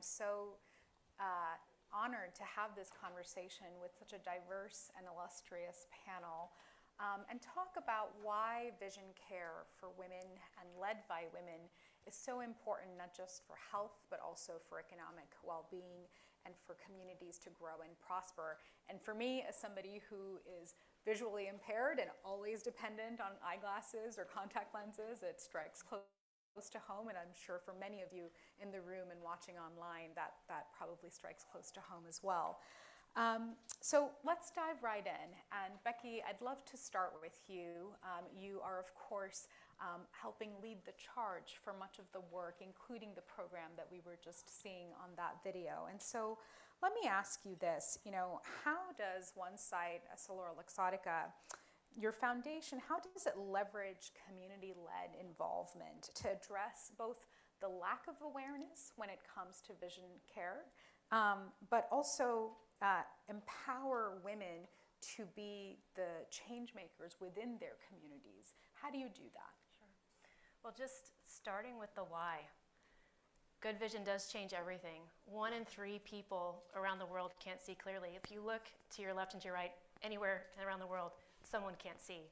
so honored to have this conversation with such a diverse and illustrious panel and talk about why vision care for women and led by women is so important, not just for health, but also for economic well-being and for communities to grow and prosper. And for me, as somebody who is visually impaired and always dependent on eyeglasses or contact lenses, it strikes close to home, and I'm sure for many of you in the room and watching online, that probably strikes close to home as well. So let's dive right in. And Becky, I'd love to start with you. You are, of course, helping lead the charge for much of the work, including the program that we were just seeing on that video. And so let me ask you this, how does One Sight Essilor-Luxottica, your foundation, how does it leverage community-led involvement to address both the lack of awareness when it comes to vision care, but also empower women to be the change makers within their communities? How do you do that? Sure. Well, just starting with the why. Good vision does change everything. 1 in 3 people around the world can't see clearly. If you look to your left and to your right, anywhere around the world, someone can't see.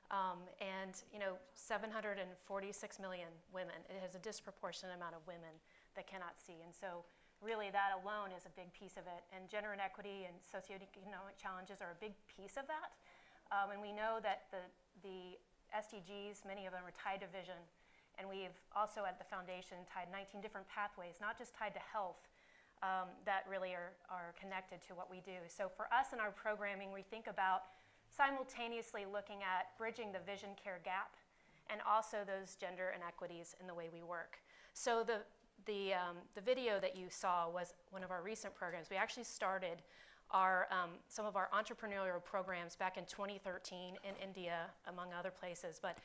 746 million women. It has a disproportionate amount of women that cannot see. And so really that alone is a big piece of it. And gender inequity and socioeconomic challenges are a big piece of that. And we know that the SDGs, many of them are tied to vision. And we've also at the foundation tied 19 different pathways, not just tied to health, that really are connected to what we do. So for us in our programming, we think about simultaneously looking at bridging the vision care gap and also those gender inequities in the way we work. So the video that you saw was one of our recent programs. We actually started some of our entrepreneurial programs back in 2013 in India, among other places. But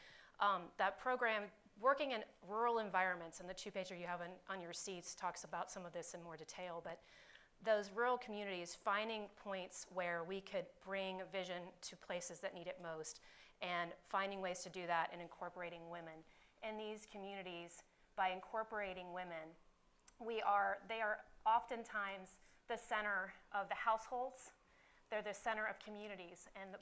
that program, working in rural environments, and the 2-pager you have on your seats talks about some of this in more detail, but those rural communities, finding points where we could bring vision to places that need it most, and finding ways to do that and incorporating women. In these communities, by incorporating women, they are oftentimes the center of the households. They're the center of communities. And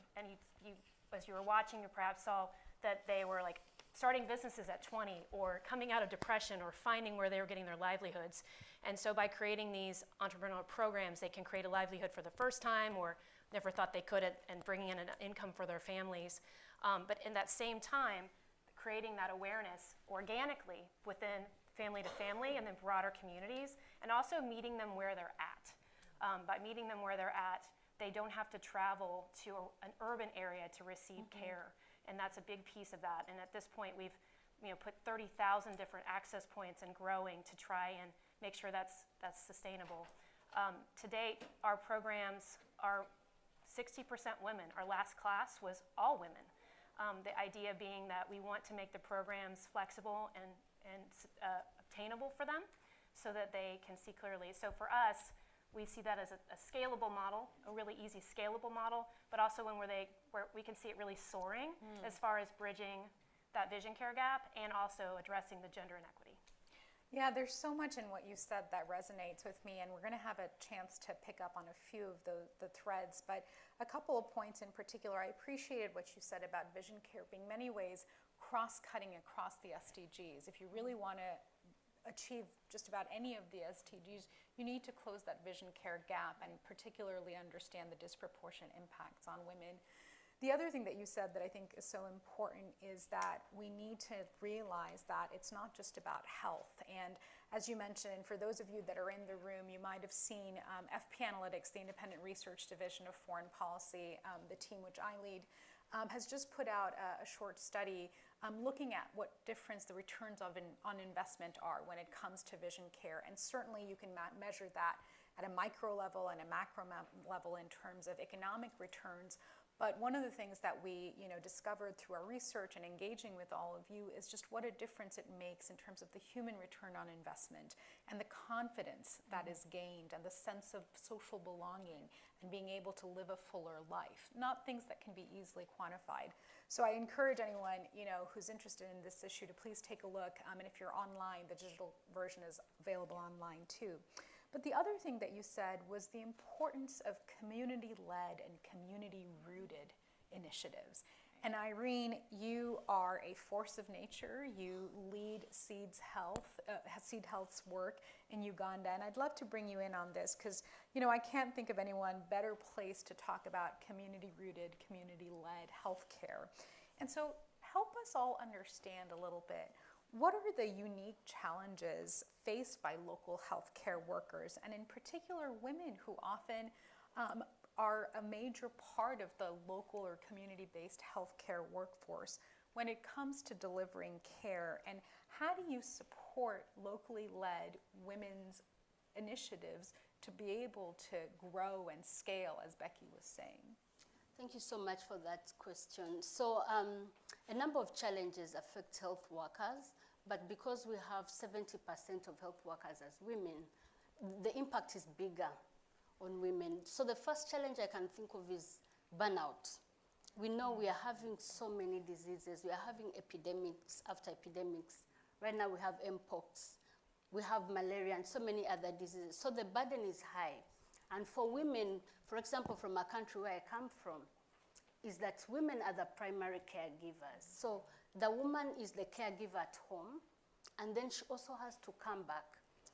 you, as you were watching, you perhaps saw that they were like starting businesses at 20 or coming out of depression or finding where they were getting their livelihoods. And so by creating these entrepreneurial programs, they can create a livelihood for the first time or never thought they could, and bringing in an income for their families. But in that same time, creating that awareness organically within family to family and then broader communities, and also meeting them where they're at. By meeting them where they're at, they don't have to travel to an urban area to receive care. And that's a big piece of that. And at this point, we've put 30,000 different access points and growing to try and make sure that's sustainable. To date, our programs are 60% women. Our last class was all women. The idea being that we want to make the programs flexible and obtainable for them so that they can see clearly. So for us, we see that as a scalable model, a really easy scalable model, but also where we can see it really soaring as far as bridging that vision care gap and also addressing the gender inequity. Yeah, there's so much in what you said that resonates with me, and we're going to have a chance to pick up on a few of the threads, but a couple of points in particular. I appreciated what you said about vision care being many ways cross-cutting across the SDGs. If you really want to achieve just about any of the SDGs, you need to close that vision care gap and particularly understand the disproportionate impacts on women. The other thing that you said that I think is so important is that we need to realize that it's not just about health. And as you mentioned, for those of you that are in the room, you might have seen FP Analytics, the Independent Research Division of Foreign Policy, the team which I lead, has just put out a short study looking at what difference the returns on investment are when it comes to vision care. And certainly you can measure that at a micro level and a macro level in terms of economic returns. But one of the things that we discovered through our research and engaging with all of you is just what a difference it makes in terms of the human return on investment and the confidence that is gained and the sense of social belonging and being able to live a fuller life, not things that can be easily quantified. So I encourage anyone who's interested in this issue to please take a look. And if you're online, the digital version is available online too. But the other thing that you said was the importance of community-led and community-rooted initiatives. And Irene, you are a force of nature. You lead Seed Health's work in Uganda. And I'd love to bring you in on this because, I can't think of anyone better placed to talk about community-rooted, community-led healthcare. And so help us all understand a little bit, what are the unique challenges faced by local healthcare workers, and in particular women who often are a major part of the local or community-based healthcare workforce when it comes to delivering care? And how do you support locally led women's initiatives to be able to grow and scale, as Becky was saying? Thank you so much for that question. So a number of challenges affect health workers, but because we have 70% of health workers as women, the impact is bigger on women. So the first challenge I can think of is burnout. We know we are having so many diseases. We are having epidemics after epidemics. Right now we have mpox, we have malaria and so many other diseases. So the burden is high. And for women, for example, from a country where I come from, is that women are the primary caregivers. So the woman is the caregiver at home, and then she also has to come back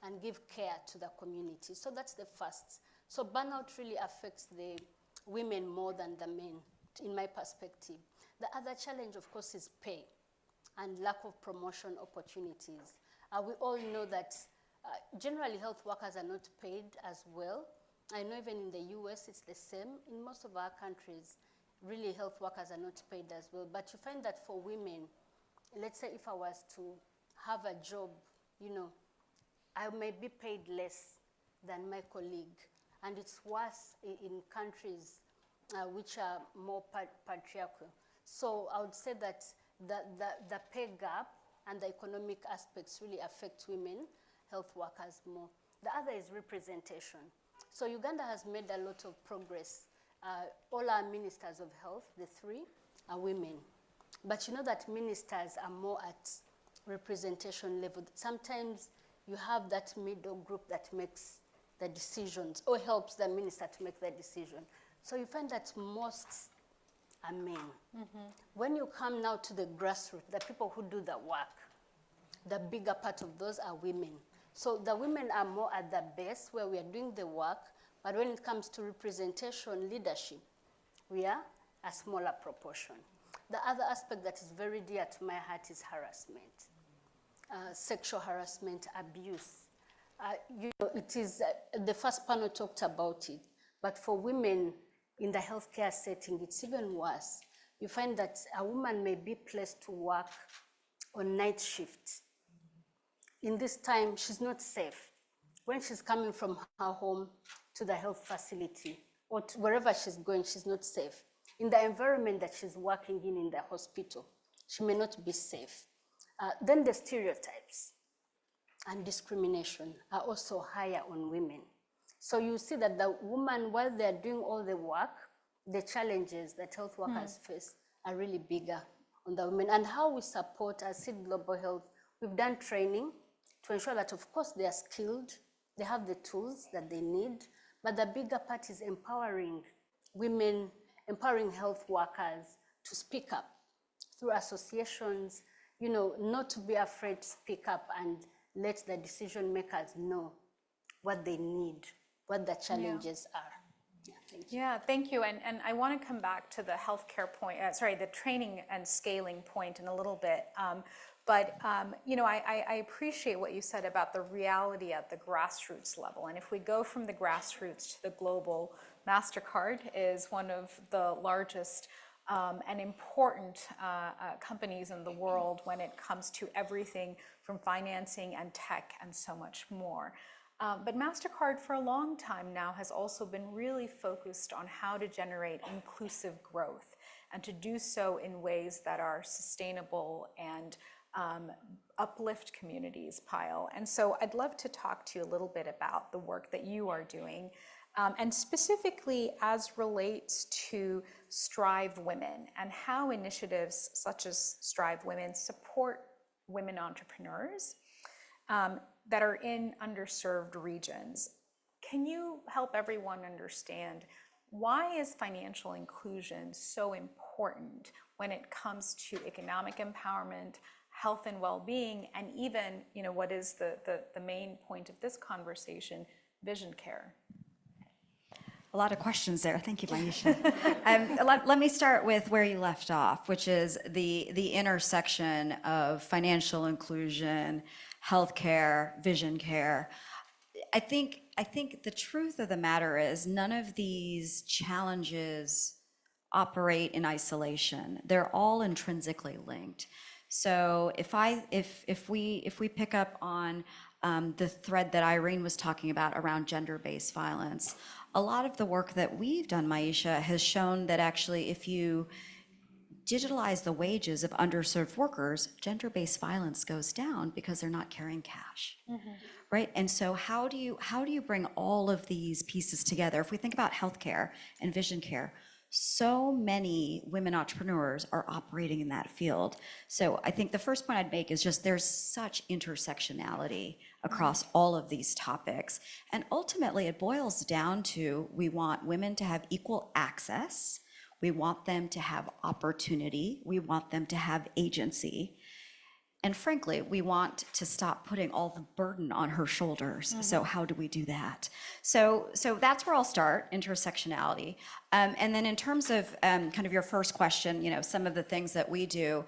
and give care to the community. So that's the first. So burnout really affects the women more than the men, in my perspective. The other challenge, of course, is pay and lack of promotion opportunities. We all know that generally health workers are not paid as well. I know even in the US it's the same. In most of our countries, really health workers are not paid as well. But you find that for women, let's say if I was to have a job, I may be paid less than my colleague. And it's worse in countries which are more patriarchal. So I would say that the pay gap and the economic aspects really affect women health workers more. The other is representation. So Uganda has made a lot of progress. All our ministers of health, the 3, are women. But you know that ministers are more at representation level. Sometimes you have that middle group that makes the decisions or helps the minister to make the decision. So you find that most are men. Mm-hmm. When you come now to the grassroots, the people who do the work, the bigger part of those are women. So the women are more at the base where we are doing the work, but when it comes to representation, leadership, we are a smaller proportion. The other aspect that is very dear to my heart is harassment, sexual harassment, abuse. It is, the first panel talked about it, but for women in the healthcare setting, it's even worse. You find that a woman may be placed to work on night shift. In this time, she's not safe. When she's coming from her home to the health facility or to wherever she's going, she's not safe. In the environment that she's working in the hospital, she may not be safe. Then the stereotypes and discrimination are also higher on women. So you see that the woman, while they're doing all the work, the challenges that health workers face are really bigger on the women. And how we support as Seed Global Health, we've done training to ensure that, of course, they are skilled, they have the tools that they need, but the bigger part is empowering women, empowering health workers to speak up through associations, not to be afraid to speak up and let the decision makers know what they need, what the challenges are. Yeah, thank you. Yeah, thank you. And I want to come back to the healthcare point, the training and scaling point in a little bit. I appreciate what you said about the reality at the grassroots level. And if we go from the grassroots to the global, MasterCard is one of the largest and important companies in the world when it comes to everything from financing and tech and so much more. But MasterCard for a long time now has also been really focused on how to generate inclusive growth and to do so in ways that are sustainable and uplift communities, Pyle. And so I'd love to talk to you a little bit about the work that you are doing, and specifically as relates to Strive Women and how initiatives such as Strive Women support women entrepreneurs that are in underserved regions. can you help everyone understand why is financial inclusion so important when it comes to economic empowerment, health and well-being, and even, what is the main point of this conversation, vision care? A lot of questions there. Thank you, Maisha. Let me start with where you left off, which is the intersection of financial inclusion, healthcare, vision care. I think the truth of the matter is none of these challenges operate in isolation. They're all intrinsically linked. So if we pick up on the thread that Irene was talking about around gender-based violence, a lot of the work that we've done, Maisha, has shown that actually if you digitalize the wages of underserved workers, gender-based violence goes down because they're not carrying cash. Right? And so how do you bring all of these pieces together? If we think about healthcare and vision care, so many women entrepreneurs are operating in that field. So I think the first point I'd make is just there's such intersectionality across all of these topics. And ultimately it boils down to, we want women to have equal access. We want them to have opportunity. We want them to have agency. And frankly, we want to stop putting all the burden on her shoulders. So how do we do that? So that's where I'll start, intersectionality. And then in terms of kind of your first question, some of the things that we do,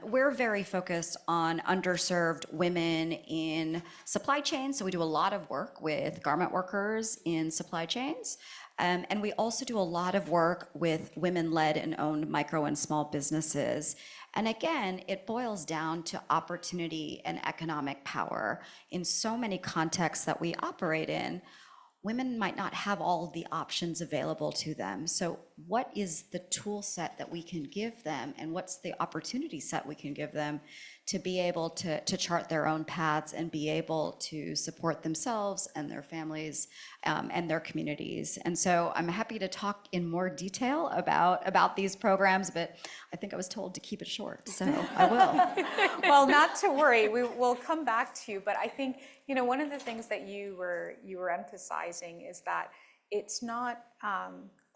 we're very focused on underserved women in supply chains. So we do a lot of work with garment workers in supply chains. And we also do a lot of work with women-led and owned micro and small businesses. And again, it boils down to opportunity and economic power. In so many contexts that we operate in, women might not have all of the options available to them. So what is the tool set that we can give them, and what's the opportunity set we can give them to be able to chart their own paths and be able to support themselves and their families and their communities? And so I'm happy to talk in more detail about these programs, but I think I was told to keep it short, so I will. Well, not to worry, we'll come back to you, but I think, one of the things that you were emphasizing is that it's not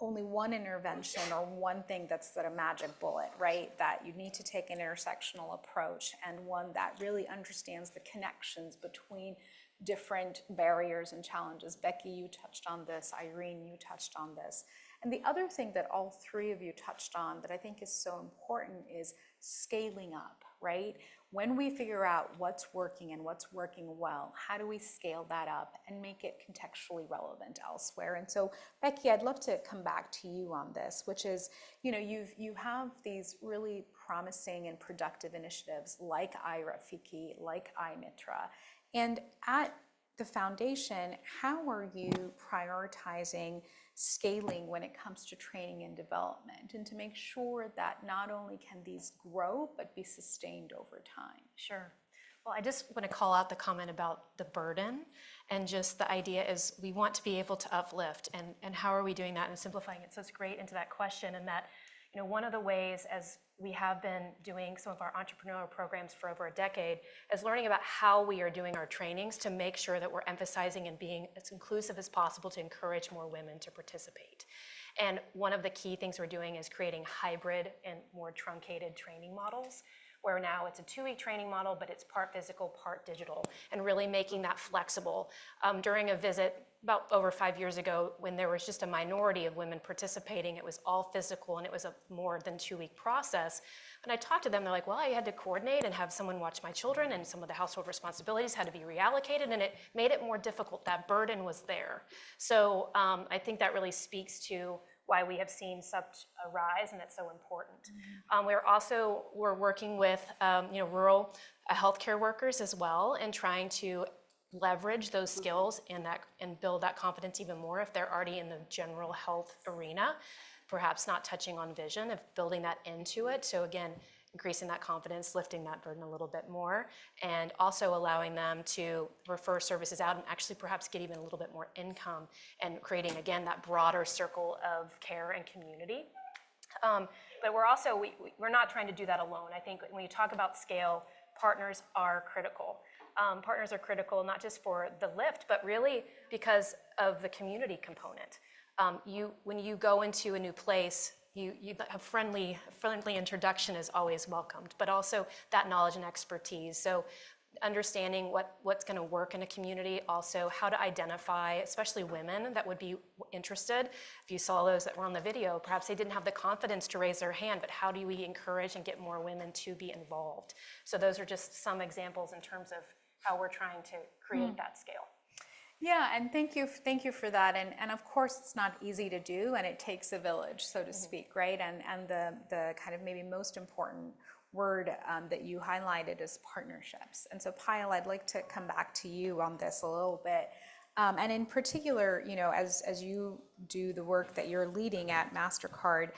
only one intervention or one thing that's a magic bullet, right? That you need to take an intersectional approach, and one that really understands the connections between different barriers and challenges. Becky, you touched on this. Irene, you touched on this. And the other thing that all three of you touched on that I think is so important is scaling up, right? When we figure out what's working and what's working well, how do we scale that up and make it contextually relevant elsewhere? And so, Becky, I'd love to come back to you on this, which is, you have these really promising and productive initiatives like iRafiki, like iMitra. And at the foundation, how are you prioritizing scaling when it comes to training and development, and to make sure that not only can these grow, but be sustained over time? Sure. Well, I just want to call out the comment about the burden, and just the idea is we want to be able to uplift, and how are we doing that and simplifying it? So it's great into that question, and that, one of the ways, as we have been doing some of our entrepreneurial programs for over a decade, is learning about how we are doing our trainings to make sure that we're emphasizing and being as inclusive as possible to encourage more women to participate. And one of the key things we're doing is creating hybrid and more truncated training models, where now it's a 2-week training model, but it's part physical, part digital, and really making that flexible. During a visit about over 5 years ago, when there was just a minority of women participating, it was all physical, and it was a more than 2-week process. When I talked to them, they're like, well, I had to coordinate and have someone watch my children, and some of the household responsibilities had to be reallocated, and it made it more difficult. That burden was there. So I think that really speaks to why we have seen such a rise, and it's so important. We're working with rural healthcare workers as well, and trying to leverage those skills and build that confidence even more if they're already in the general health arena, perhaps not touching on vision, of building that into it. So again, increasing that confidence, lifting that burden a little bit more, and also allowing them to refer services out and actually perhaps get even a little bit more income, and creating, again, that broader circle of care and community. But we're not trying to do that alone. I think when you talk about scale, partners are critical. Partners are critical, not just for the lift, but really because of the community component. When you go into a new place, a friendly introduction is always welcomed, but also that knowledge and expertise. So understanding what's going to work in a community, also how to identify, especially women that would be interested. If you saw those that were on the video, perhaps they didn't have the confidence to raise their hand, but how do we encourage and get more women to be involved? So those are just some examples in terms of how we're trying to create that scale. Yeah, and thank you for that. And of course, it's not easy to do, and it takes a village, so to speak, right? And the kind of maybe most important word that you highlighted is partnerships. And so, Payal, I'd like to come back to you on this a little bit. And in particular, as you do the work that you're leading at MasterCard,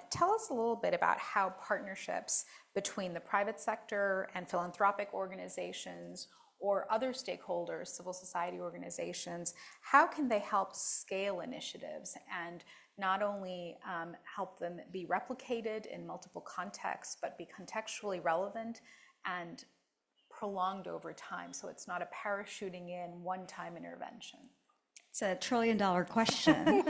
tell us a little bit about how partnerships between the private sector and philanthropic organizations or other stakeholders, civil society organizations, how can they help scale initiatives and not only help them be replicated in multiple contexts, but be contextually relevant and prolonged over time, so it's not a parachuting in one-time intervention? It's a $1 trillion question.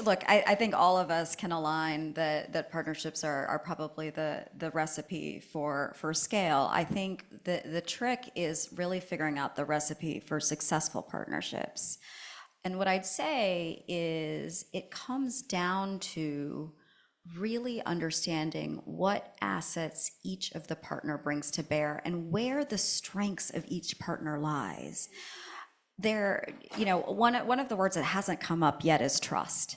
Look, I think all of us can align that partnerships are probably the recipe for scale. I think the trick is really figuring out the recipe for successful partnerships. And what I'd say is it comes down to really understanding what assets each of the partner brings to bear and where the strengths of each partner lies. One of the words that hasn't come up yet is trust.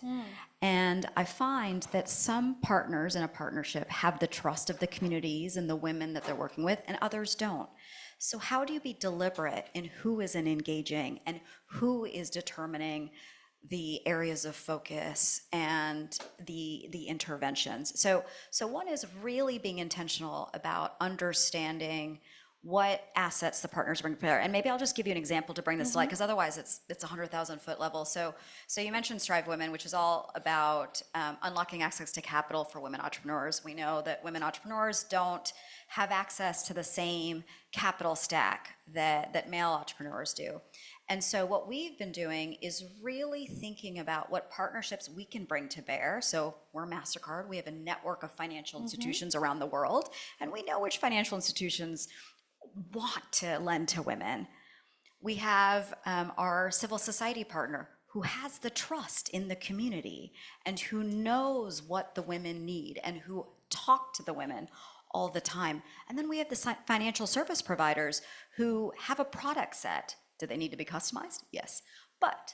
And I find that some partners in a partnership have the trust of the communities and the women that they're working with, and others don't. So how do you be deliberate in who is engaging and who is determining the areas of focus and the interventions? So one is really being intentional about understanding what assets the partners bring to bear. And maybe I'll just give you an example to bring this to light, because otherwise it's 100,000 foot level. So you mentioned Strive Women, which is all about unlocking access to capital for women entrepreneurs. We know that women entrepreneurs don't have access to the same capital stack that male entrepreneurs do. And so what we've been doing is really thinking about what partnerships we can bring to bear. So we're MasterCard, we have a network of financial institutions around the world, and we know which financial institutions want to lend to women. We have our civil society partner who has the trust in the community and who knows what the women need and who talk to the women all the time. And then we have the financial service providers who have a product set. Do they need to be customized? Yes, but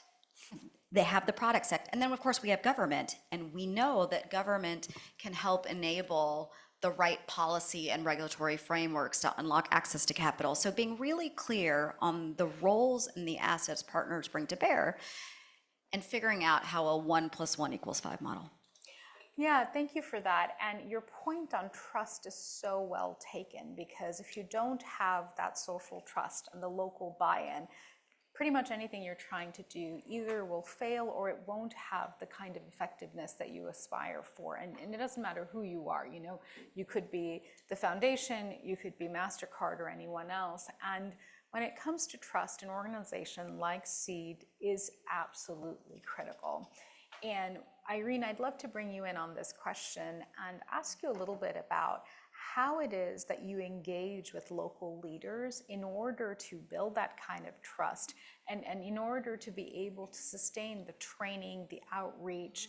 they have the product set. And then of course we have government, and we know that government can help enable the right policy and regulatory frameworks to unlock access to capital. So being really clear on the roles and the assets partners bring to bear and figuring out how a 1 + 1 = 5 model. Yeah, thank you for that. And your point on trust is so well taken, because if you don't have that social trust and the local buy-in, pretty much anything you're trying to do either will fail or it won't have the kind of effectiveness that you aspire for. And it doesn't matter who you are, you could be the foundation, you could be MasterCard or anyone else. And when it comes to trust, an organization like SEED is absolutely critical. And Irene, I'd love to bring you in on this question and ask you a little bit about how it is that you engage with local leaders in order to build that kind of trust and in order to be able to sustain the training, the outreach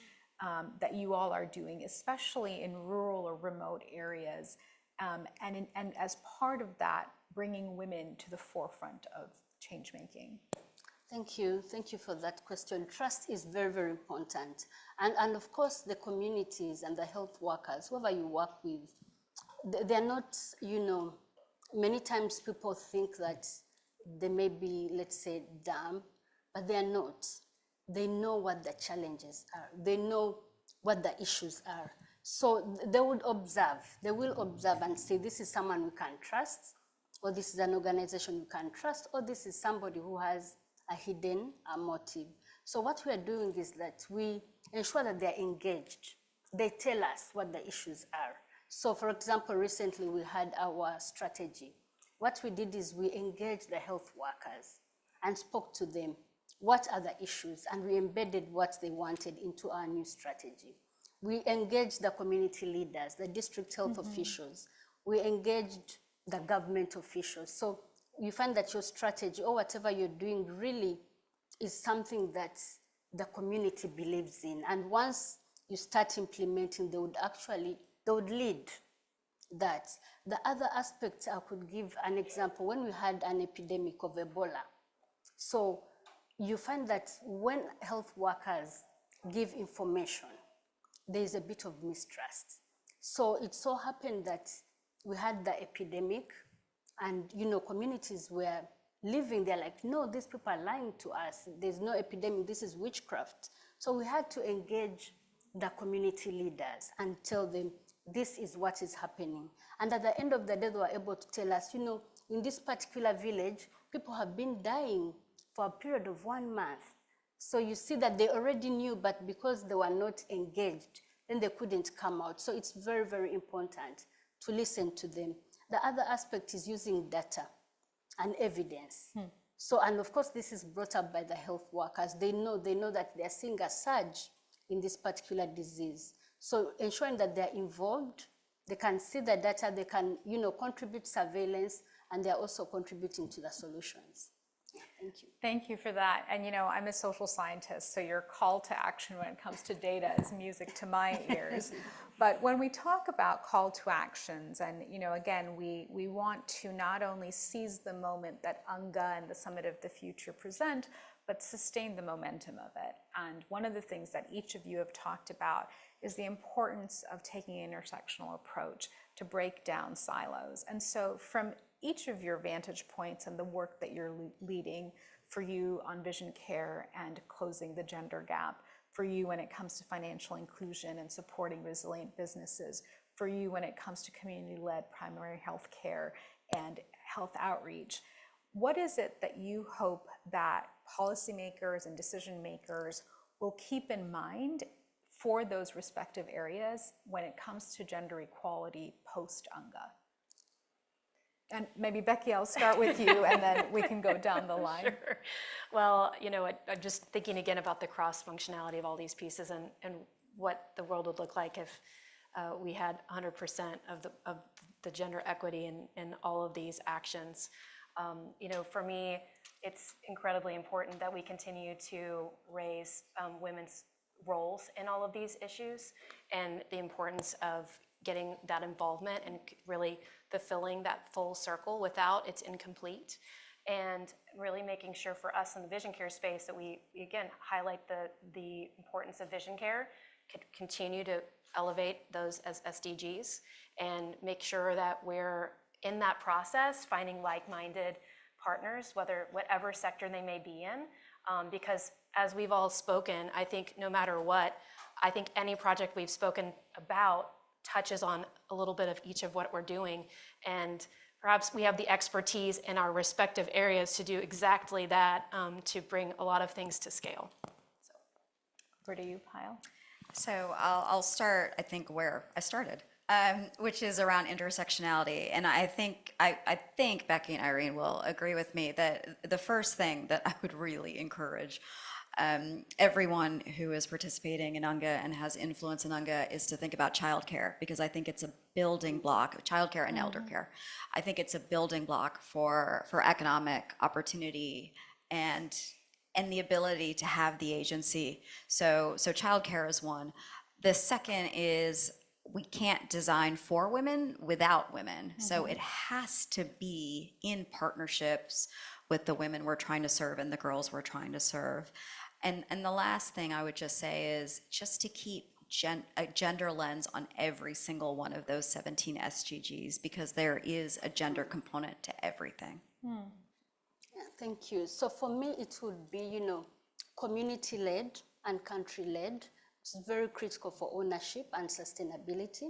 that you all are doing, especially in rural or remote areas, and as part of that, bringing women to the forefront of change making. Thank you for that question. Trust is very, very important. And of course, the communities and the health workers, whoever you work with, they're not, many times people think that they may be, let's say, dumb, but they're not. They know what the challenges are. They know what the issues are. So they will observe and say, this is someone we can trust, or this is an organization you can trust, or this is somebody who has a hidden motive. So what we are doing is that we ensure that they're engaged. They tell us what the issues are. So for example, recently we had our strategy what we did is we engaged the health workers and spoke to them. What are the issues? And we embedded what they wanted into our new strategy. We engaged the community leaders, the district health officials. We engaged the government officials. So you find that your strategy or whatever you're doing really is something that the community believes in. And once you start implementing, they would lead that. The other aspect, I could give an example. When we had an epidemic of Ebola, so you find that when health workers give information, there is a bit of mistrust. So it so happened that we had the epidemic, and communities were living, they're like, no, these people are lying to us. There's no epidemic, this is witchcraft. So we had to engage the community leaders and tell them, this is what is happening. And at the end of the day, they were able to tell us, in this particular village, people have been dying for a period of 1 month. So you see that they already knew, but because they were not engaged, then they couldn't come out. So it's very, very important to listen to them. The other aspect is using data and evidence. So, and of course, this is brought up by the health workers. They know that they're seeing a surge in this particular disease. So ensuring that they're involved, they can see the data, they can, contribute surveillance, and they're also contributing to the solutions. Thank you. Thank you for that. And I'm a social scientist, so your call to action when it comes to data is music to my ears. But when we talk about call to actions, and again, we want to not only seize the moment that UNGA and the Summit of the Future present, but sustain the momentum of it. And one of the things that each of you have talked about is the importance of taking an intersectional approach to break down silos. And so from each of your vantage points and the work that you're leading, for you on vision care and closing the gender gap, for you when it comes to financial inclusion and supporting resilient businesses, for you when it comes to community-led primary health care and health outreach, what is it that you hope that policymakers and decision makers will keep in mind for those respective areas when it comes to gender equality post-UNGA? And maybe Becky, I'll start with you and then we can go down the line. Sure. Well, I'm just thinking again about the cross-functionality of all these pieces and what the world would look like if we had 100% of the gender equity in all of these actions. For me, it's incredibly important that we continue to raise women's roles in all of these issues and the importance of getting that involvement and really fulfilling that full circle. Without, it's incomplete. And really making sure for us in the vision care space that we, again, highlight the importance of vision care, continue to elevate those as SDGs, and make sure that we're in that process finding like-minded partners, whatever sector they may be in, because as we've all spoken, I think no matter what, I think any project we've spoken about touches on a little bit of each of what we're doing, and perhaps we have the expertise in our respective areas to do exactly that, to bring a lot of things to scale. So, where do you pile? So I'll start, I think, where I started, which is around intersectionality. And I think Becky and Irene will agree with me that the first thing that I would really encourage everyone who is participating in UNGA and has influence in UNGA is to think about childcare, because I think it's a building block, childcare and elder care. I think it's a building block for economic opportunity and the ability to have the agency. So childcare is one. The second is we can't design for women without women. So it has to be in partnerships with the women we're trying to serve and the girls we're trying to serve. And the last thing I would just say is just to keep a gender lens on every single one of those 17 SDGs, because there is a gender component to everything. Yeah, thank you. So for me, it would be, community-led and country-led. It's very critical for ownership and sustainability.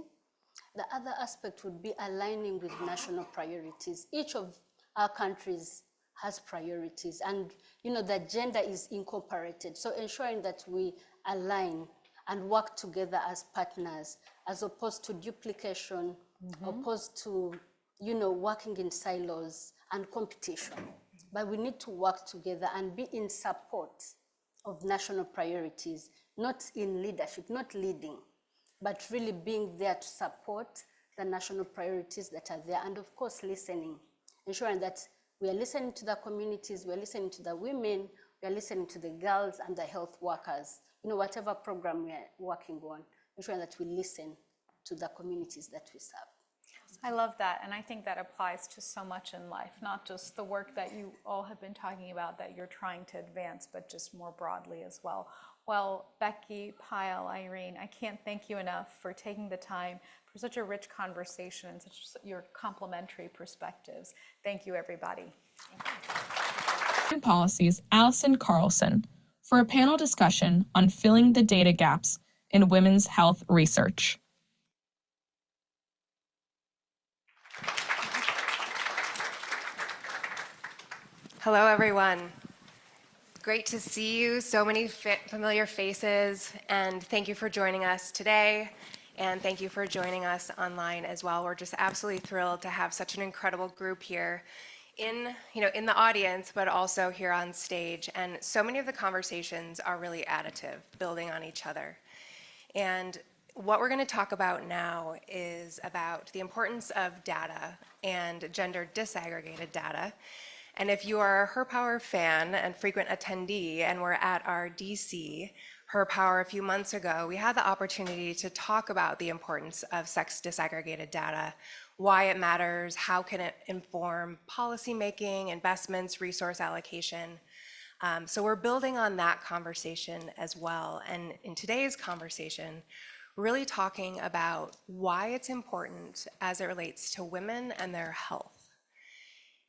The other aspect would be aligning with national priorities. Each of our countries has priorities, and the gender is incorporated. So ensuring that we align and work together as partners, as opposed to duplication, opposed to working in silos and competition. But we need to work together and be in support of national priorities, not in leadership, not leading, but really being there to support the national priorities that are there, and of course listening, ensuring that we are listening to the communities, we are listening to the women, we are listening to the girls and the health workers, whatever program we are working on, ensuring that we listen to the communities that we serve. I love that, and I think that applies to so much in life, not just the work that you all have been talking about that you're trying to advance, but just more broadly as well. Well, Becky, Pyle, Irene, I can't thank you enough for taking the time for such a rich conversation and such your complementary perspectives. Thank you, everybody. And Policies, Allison Carlson, for a panel discussion on filling the data gaps in women's health research. Hello, everyone. Great to see you, so many familiar faces, and thank you for joining us today, and thank you for joining us online as well. We're just absolutely thrilled to have such an incredible group here in the audience, but also here on stage, and so many of the conversations are really additive, building on each other. And what we're going to talk about now is about the importance of data and gender disaggregated data. And if you are a Her Power fan and frequent attendee and were at our DC Her Power a few months ago, we had the opportunity to talk about the importance of sex disaggregated data, why it matters, how can it inform policymaking, investments, resource allocation. So we're building on that conversation as well. And in today's conversation, really talking about why it's important as it relates to women and their health.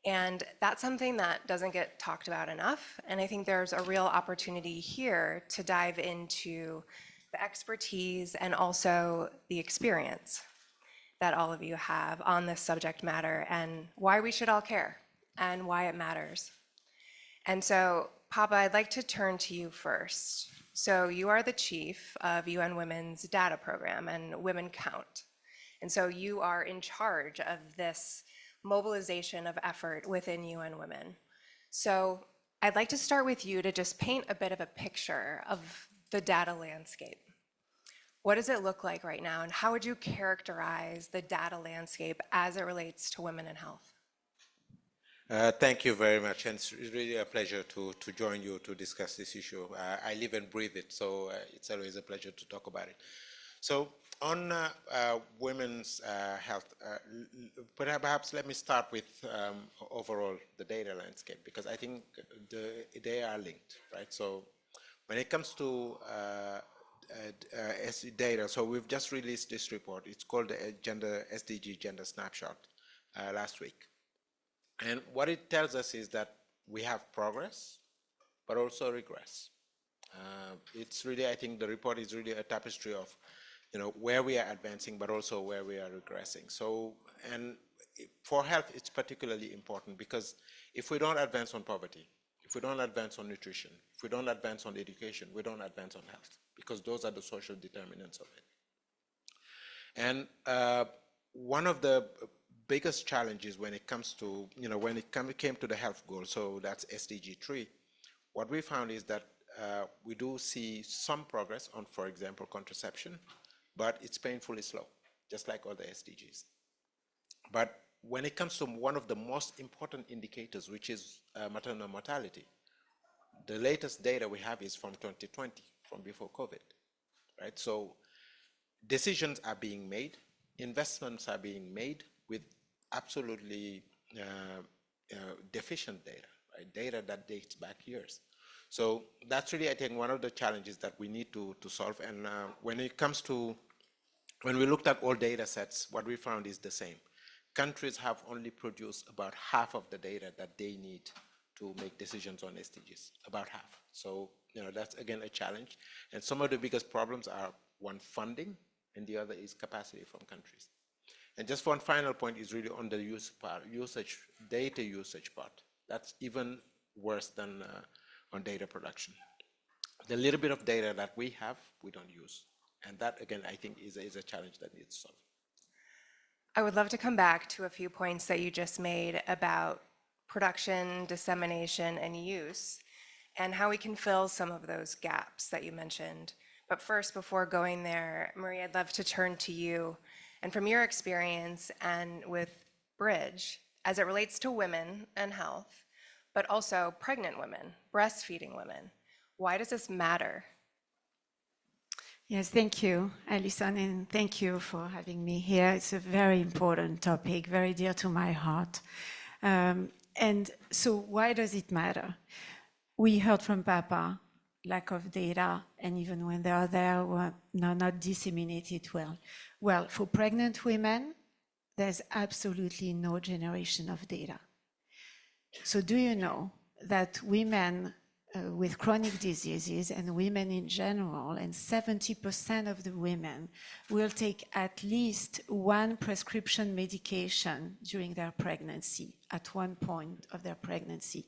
And that's something that doesn't get talked about enough. And I think there's a real opportunity here to dive into the expertise and also the experience that all of you have on this subject matter and why we should all care and why it matters. And so, Papa, I'd like to turn to you first. So you are the chief of UN Women's Data Program and Women Count. And so you are in charge of this mobilization of effort within UN Women. So I'd like to start with you to just paint a bit of a picture of the data landscape. What does it look like right now, and how would you characterize the data landscape as it relates to women in health? Thank you very much, and it's really a pleasure to join you to discuss this issue. I live and breathe it, so it's always a pleasure to talk about it. So on women's health, perhaps let me start with overall the data landscape, because I think they are linked, right? So when it comes to data, so we've just released this report. It's called the SDG Gender Snapshot last week. And what it tells us is that we have progress, but also regress. It's really, I think the report is really a tapestry of where we are advancing, but also where we are regressing. So, and for health, it's particularly important because if we don't advance on poverty, if we don't advance on nutrition, if we don't advance on education, we don't advance on health, because those are the social determinants of it. And one of the biggest challenges when it comes to, when it came to the health goal, so that's SDG 3, what we found is that we do see some progress on, for example, contraception, but it's painfully slow, just like other SDGs. But when it comes to one of the most important indicators, which is maternal mortality, the latest data we have is from 2020, from before COVID, right? So decisions are being made, investments are being made with absolutely deficient data, right? Data that dates back years. So that's really, I think, one of the challenges that we need to solve. And when it comes to, when we looked at all data sets, what we found is the same. Countries have only produced about half of the data that they need to make decisions on SDGs, about half. So, that's again a challenge. And some of the biggest problems are, one, funding, and the other is capacity from countries. And just one final point is really on the data usage part. That's even worse than on data production. The little bit of data that we have, we don't use. And that, again, I think is a challenge that needs solved. I would love to come back to a few points that you just made about production, dissemination, and use, and how we can fill some of those gaps that you mentioned. But first, before going there, Marie, I'd love to turn to you, and from your experience and with Bridge, as it relates to women and health, but also pregnant women, breastfeeding women, why does this matter? Yes, thank you, Allison, and thank you for having me here. It's a very important topic, very dear to my heart. And so why does it matter? We heard from Papa, lack of data, and even when they are there, were not disseminated well. Well, for pregnant women, there's absolutely no generation of data. So do you know that women with chronic diseases and women in general, and 70% of the women will take at least one prescription medication during their pregnancy, at one point of their pregnancy.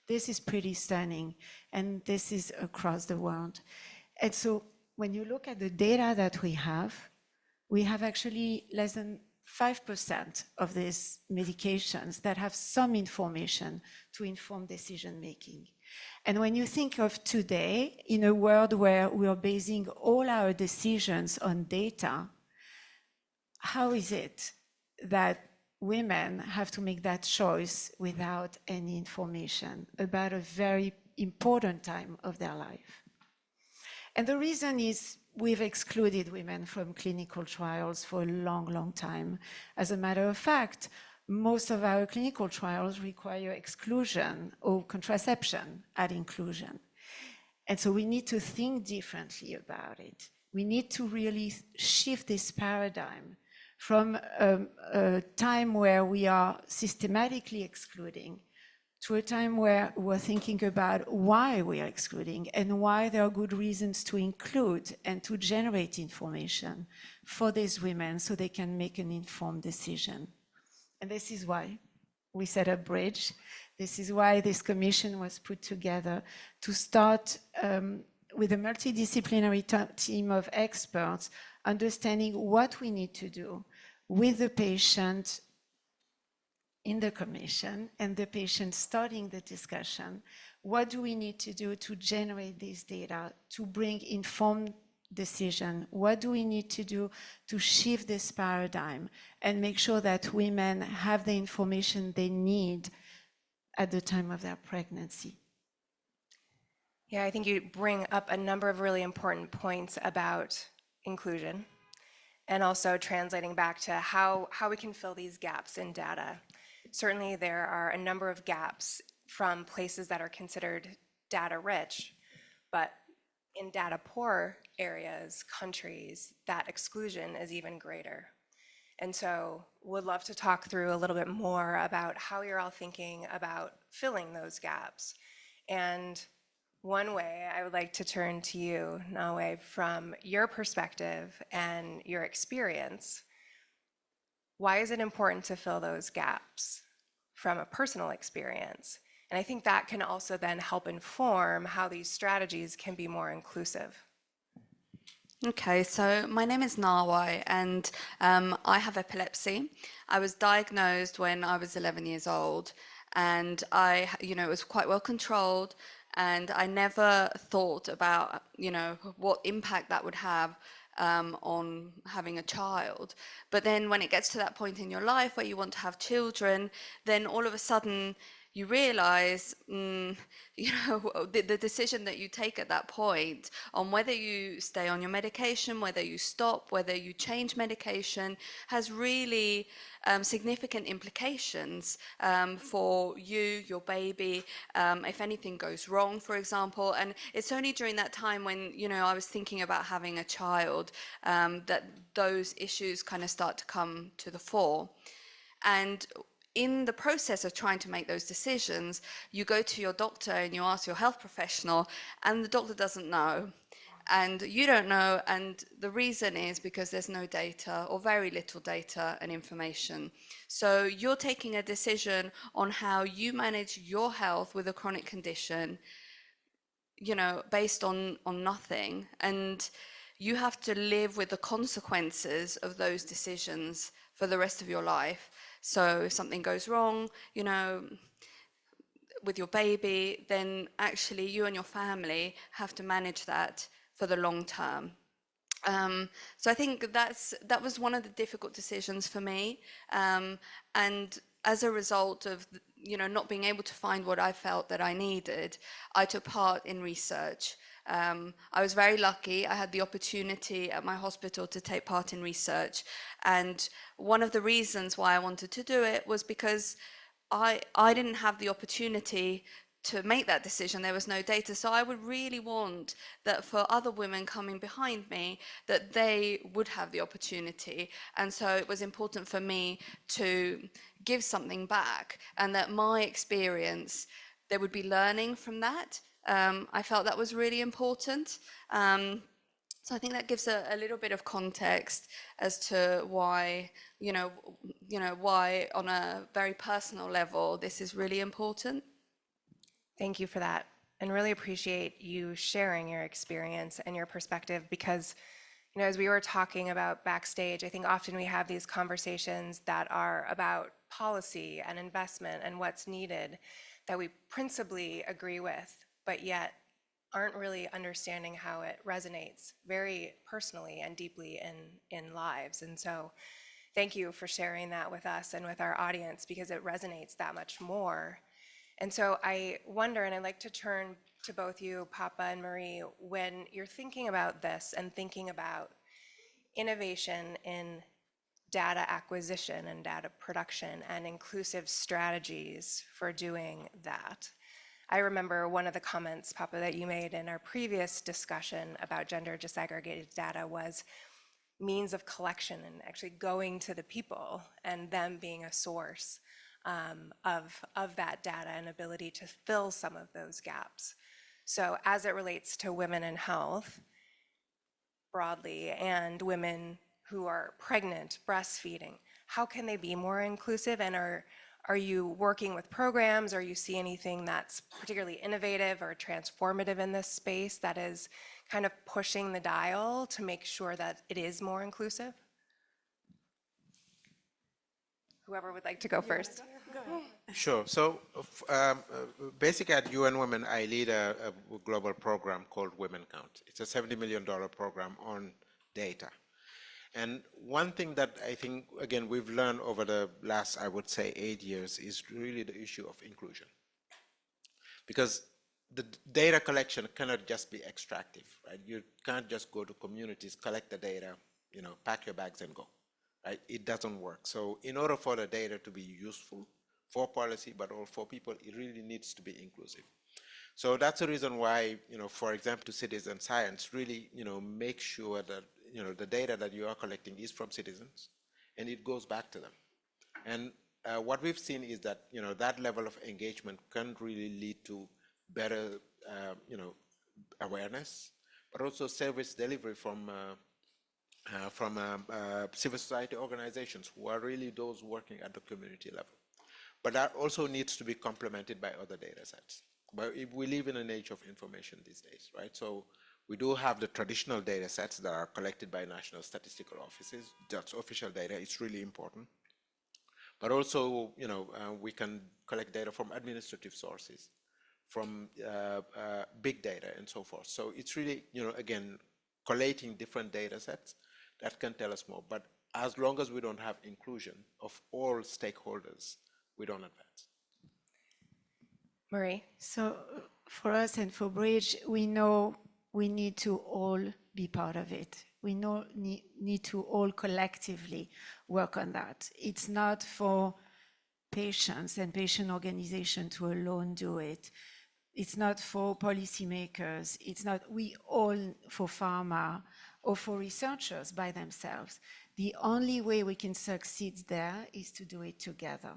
This is pretty stunning, and this is across the world. And so when you look at the data that we have actually less than 5% of these medications that have some information to inform decision making. And when you think of today, in a world where we are basing all our decisions on data, how is it that women have to make that choice without any information about a very important time of their life? And the reason is we've excluded women from clinical trials for a long, long time. As a matter of fact, most of our clinical trials require exclusion or contraception at inclusion. And so we need to think differently about it. We need to really shift this paradigm from a time where we are systematically excluding to a time where we're thinking about why we are excluding and why there are good reasons to include and to generate information for these women so they can make an informed decision. And this is why we set up Bridge. This is why this commission was put together to start with a multidisciplinary team of experts, understanding what we need to do with the patient in the commission and the patient starting the discussion. What do we need to do to generate this data, to bring informed decision? What do we need to do to shift this paradigm and make sure that women have the information they need at the time of their pregnancy? Yeah, I think you bring up a number of really important points about inclusion and also translating back to how we can fill these gaps in data. Certainly there are a number of gaps from places that are considered data rich, but in data poor areas, countries, that exclusion is even greater. And so would love to talk through a little bit more about how you're all thinking about filling those gaps. And one way I would like to turn to you, Nawe, from your perspective and your experience. Why is it important to fill those gaps from a personal experience? And I think that can also then help inform how these strategies can be more inclusive. Okay, so my name is Nawai, and I have epilepsy. I was diagnosed when I was 11 years old, and it was quite well controlled, and I never thought about, what impact that would have on having a child. But then when it gets to that point in your life where you want to have children, then all of a sudden you realize, the decision that you take at that point on whether you stay on your medication, whether you stop, whether you change medication, has really significant implications for you, your baby, if anything goes wrong, for example. And it's only during that time when, I was thinking about having a child that those issues kind of start to come to the fore. And in the process of trying to make those decisions, you go to your doctor and you ask your health professional, and the doctor doesn't know. And you don't know, and the reason is because there's no data or very little data and information. So you're taking a decision on how you manage your health with a chronic condition, based on nothing. And you have to live with the consequences of those decisions for the rest of your life. So if something goes wrong, you know, with your baby, then actually you and your family have to manage that for the long term. So I think that was one of the difficult decisions for me. And as a result of, you know, not being able to find what I felt that I needed, I took part in research. I was very lucky. I had the opportunity at my hospital to take part in research. And one of the reasons why I wanted to do it was because I didn't have the opportunity to make that decision. There was no data. So I would really want that for other women coming behind me, that they would have the opportunity. And so it was important for me to give something back, and that my experience, there would be learning from that. I felt that was really important. So I think that gives a little bit of context as to why, why on a very personal level, this is really important. Thank you for that, and really appreciate you sharing your experience and your perspective, because, you know, as we were talking about backstage, I think often we have these conversations that are about policy and investment and what's needed that we principally agree with, but yet aren't really understanding how it resonates very personally and deeply in lives. And so thank you for sharing that with us and with our audience, because it resonates that much more. And so I wonder, and I'd like to turn to both you, Papa and Marie, when you're thinking about this and thinking about innovation in data acquisition and data production and inclusive strategies for doing that. I remember one of the comments, Papa, that you made in our previous discussion about gender disaggregated data was means of collection and actually going to the people and them being a source of that data and ability to fill some of those gaps. So as it relates to women in health broadly and women who are pregnant, breastfeeding, how can they be more inclusive? And are you working with programs? Or you see anything that's particularly innovative or transformative in this space that is kind of pushing the dial to make sure that it is more inclusive? Whoever would like to go first. Sure. So basically at UN Women, I lead a global program called Women Count. It's a $70 million program on data. And one thing that I think, again, we've learned over the last, I would say, 8 years is really the issue of inclusion. Because the data collection cannot just be extractive, right? You can't just go to communities, collect the data, you know, pack your bags and go, right? It doesn't work. So in order for the data to be useful for policy, but also for people, it really needs to be inclusive. So that's the reason why, you know, for example, to citizen science, really, you know, make sure that, you know, the data that you are collecting is from citizens and it goes back to them. And what we've seen is that, you know, that level of engagement can really lead to better, you know, awareness, but also service delivery from civil society organizations who are really those working at the community level. But that also needs to be complemented by other data sets. But we live in an age of information these days, right? So we do have the traditional data sets that are collected by national statistical offices. That's official data. It's really important. But also, you know, we can collect data from administrative sources, from big data and so forth. So it's really, you know, again, collating different data sets that can tell us more. But as long as we don't have inclusion of all stakeholders, we don't advance. Marie? So for us and for Bridge, we know we need to all be part of it. We need to all collectively work on that. It's not for patients and patient organizations to alone do it. It's not for policymakers. It's not we all for pharma or for researchers by themselves. The only way we can succeed there is to do it together.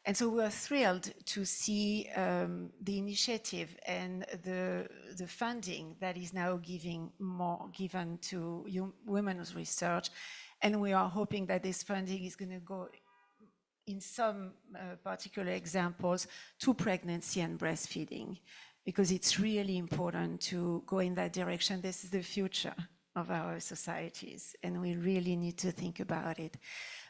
And so we are thrilled to see the initiative and the funding that is now given to women's research. And we are hoping that this funding is going to go, in some particular examples, to pregnancy and breastfeeding, because it's really important to go in that direction. This is the future of our societies, and we really need to think about it.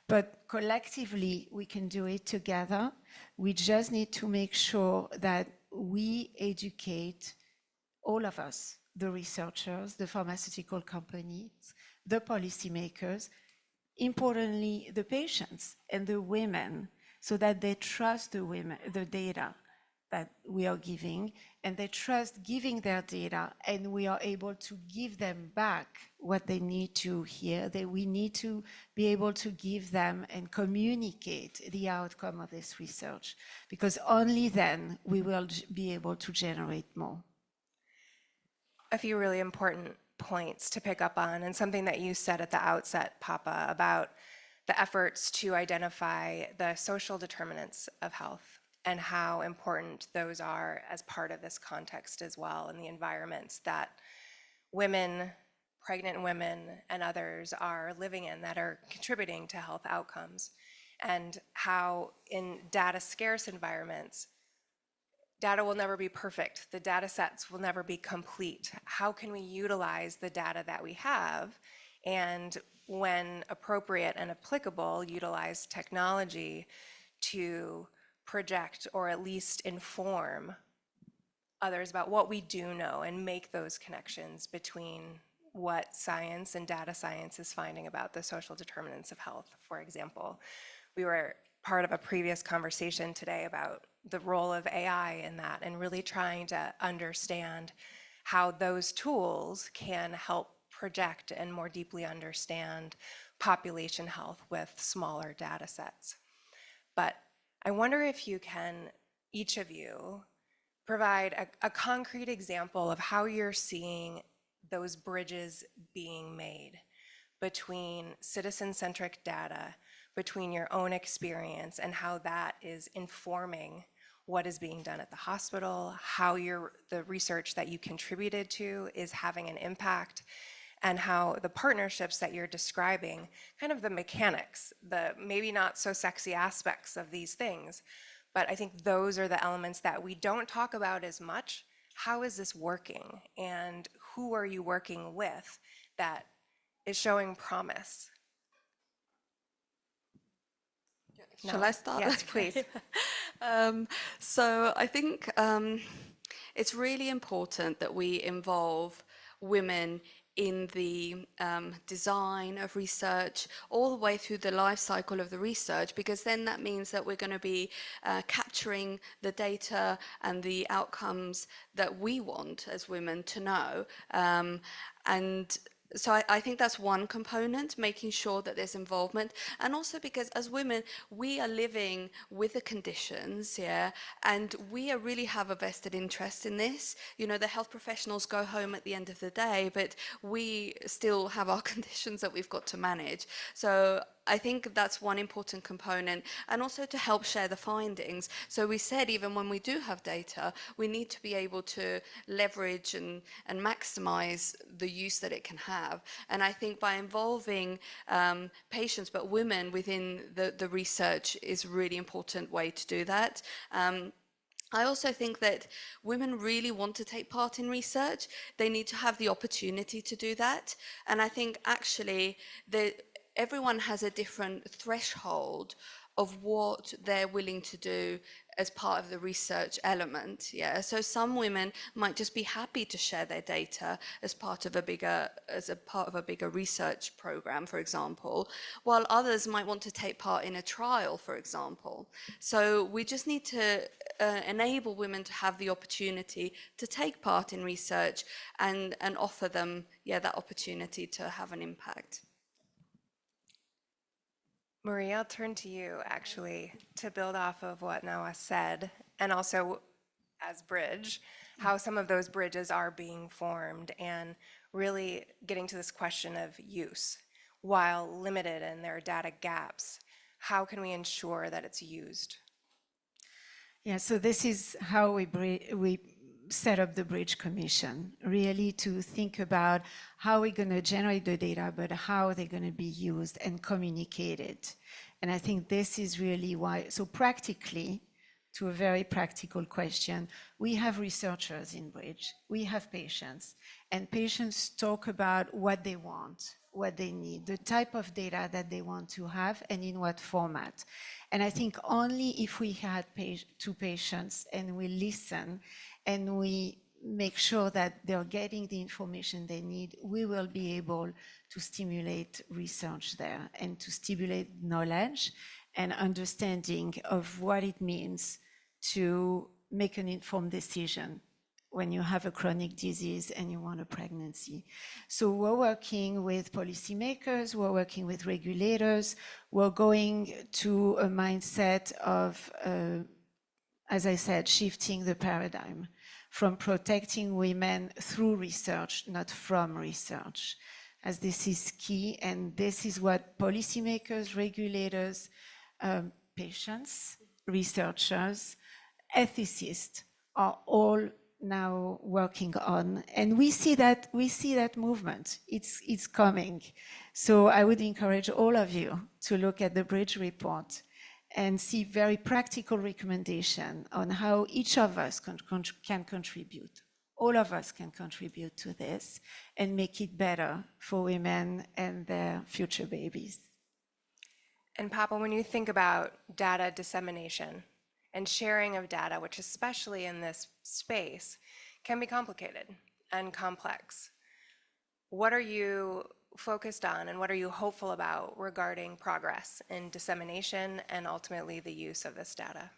but collectively we can do it together. We just need to make sure that we educate all of us, the researchers, the pharmaceutical companies, the policymakers, importantly, the patients and the women, so that they trust the women, the data that we are giving, and they trust giving their data, and we are able to give them back what they need to hear. That we need to be able to give them and communicate the outcome of this research, because only then we will be able to generate more. A few really important points to pick up on, and something that you said at the outset, Papa, about the efforts to identify the social determinants of health and how important those are as part of this context as well, and the environments that women, pregnant women, and others are living in that are contributing to health outcomes, and how in data scarce environments, data will never be perfect. The data sets will never be complete. How can we utilize the data that we have, and when appropriate and applicable, utilize technology to project or at least inform others about what we do know and make those connections between what science and data science is finding about the social determinants of health, for example. We were part of a previous conversation today about the role of AI in that, and really trying to understand how those tools can help project and more deeply understand population health with smaller data sets. But I wonder if you can, each of you, provide a concrete example of how you're seeing those bridges being made between citizen-centric data, between your own experience, and how that is informing what is being done at the hospital, how the research that you contributed to is having an impact, and how the partnerships that you're describing, kind of the mechanics, the maybe not so sexy aspects of these things, but I think those are the elements that we don't talk about as much. How is this working? And who are you working with that is showing promise? Shall I start? Yes, please. So I think it's really important that we involve women in the design of research all the way through the life cycle of the research, because then that means that we're going to be capturing the data and the outcomes that we want as women to know. And so I think that's one component, making sure that there's involvement. And also because as women, we are living with the conditions, yeah, and we really have a vested interest in this. You know, the health professionals go home at the end of the day, but we still have our conditions that we've got to manage. So I think that's one important component, and also to help share the findings. So we said even when we do have data, we need to be able to leverage and maximize the use that it can have. And I think by involving patients, but women within the research is a really important way to do that. I also think that women really want to take part in research. They need to have the opportunity to do that. And I think actually everyone has a different threshold of what they're willing to do as part of the research element, yeah. So some women might just be happy to share their data as part of a bigger research program, for example, while others might want to take part in a trial, for example. So we just need to enable women to have the opportunity to take part in research and offer them, yeah, that opportunity to have an impact. Marie, I'll turn to you actually to build off of what Noah said, and also as bridge, how some of those bridges are being formed, and really getting to this question of use. While limited and there are data gaps, how can we ensure that it's used? Yeah, so this is how we set up the Bridge Commission, really to think about how we're going to generate the data, but how they're going to be used and communicated. And I think this is really why, so practically, to a very practical question. We have researchers in Bridge, we have patients, and patients talk about what they want, what they need, the type of data that they want to have, and in what format. And I think only if we had to patients and we listen and we make sure that they're getting the information they need, we will be able to stimulate research there and to stimulate knowledge and understanding of what it means to make an informed decision when you have a chronic disease and you want a pregnancy. So we're working with policymakers, we're working with regulators, we're going to a mindset of, as I said, shifting the paradigm from protecting women through research, not from research, as this is key, and this is what policymakers, regulators, patients, researchers, ethicists are all now working on, and we see that movement. It's coming. So I would encourage all of you to look at the Bridge report and see very practical recommendation on how each of us can contribute. All of us can contribute to this and make it better for women and their future babies. And Papa, when you think about data dissemination and sharing of data, which especially in this space can be complicated and complex, what are you focused on and what are you hopeful about regarding progress in dissemination and ultimately the use of this data?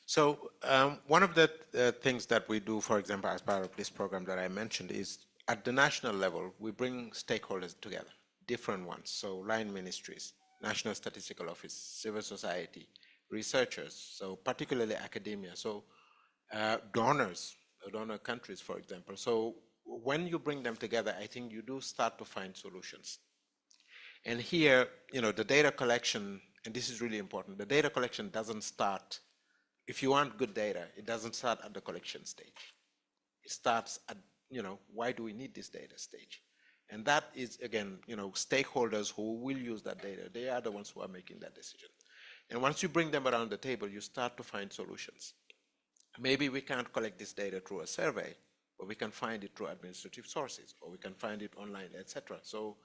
So one of the things that we do, for example, as part of this program that I mentioned, is at the national level, we bring stakeholders together, different ones. So line ministries, National Statistical Office, civil society, researchers, so particularly academia, so donors, donor countries, for example. So when you bring them together, I think you do start to find solutions. And here, the data collection, and this is really important, the data collection doesn't start, if you want good data, it doesn't start at the collection stage. It starts at, why do we need this data stage? And that is, again, stakeholders who will use that data, they are the ones who are making that decision. And once you bring them around the table, you start to find solutions. Maybe we can't collect this data through a survey, but we can find it through administrative sources, or we can find it online, etc. So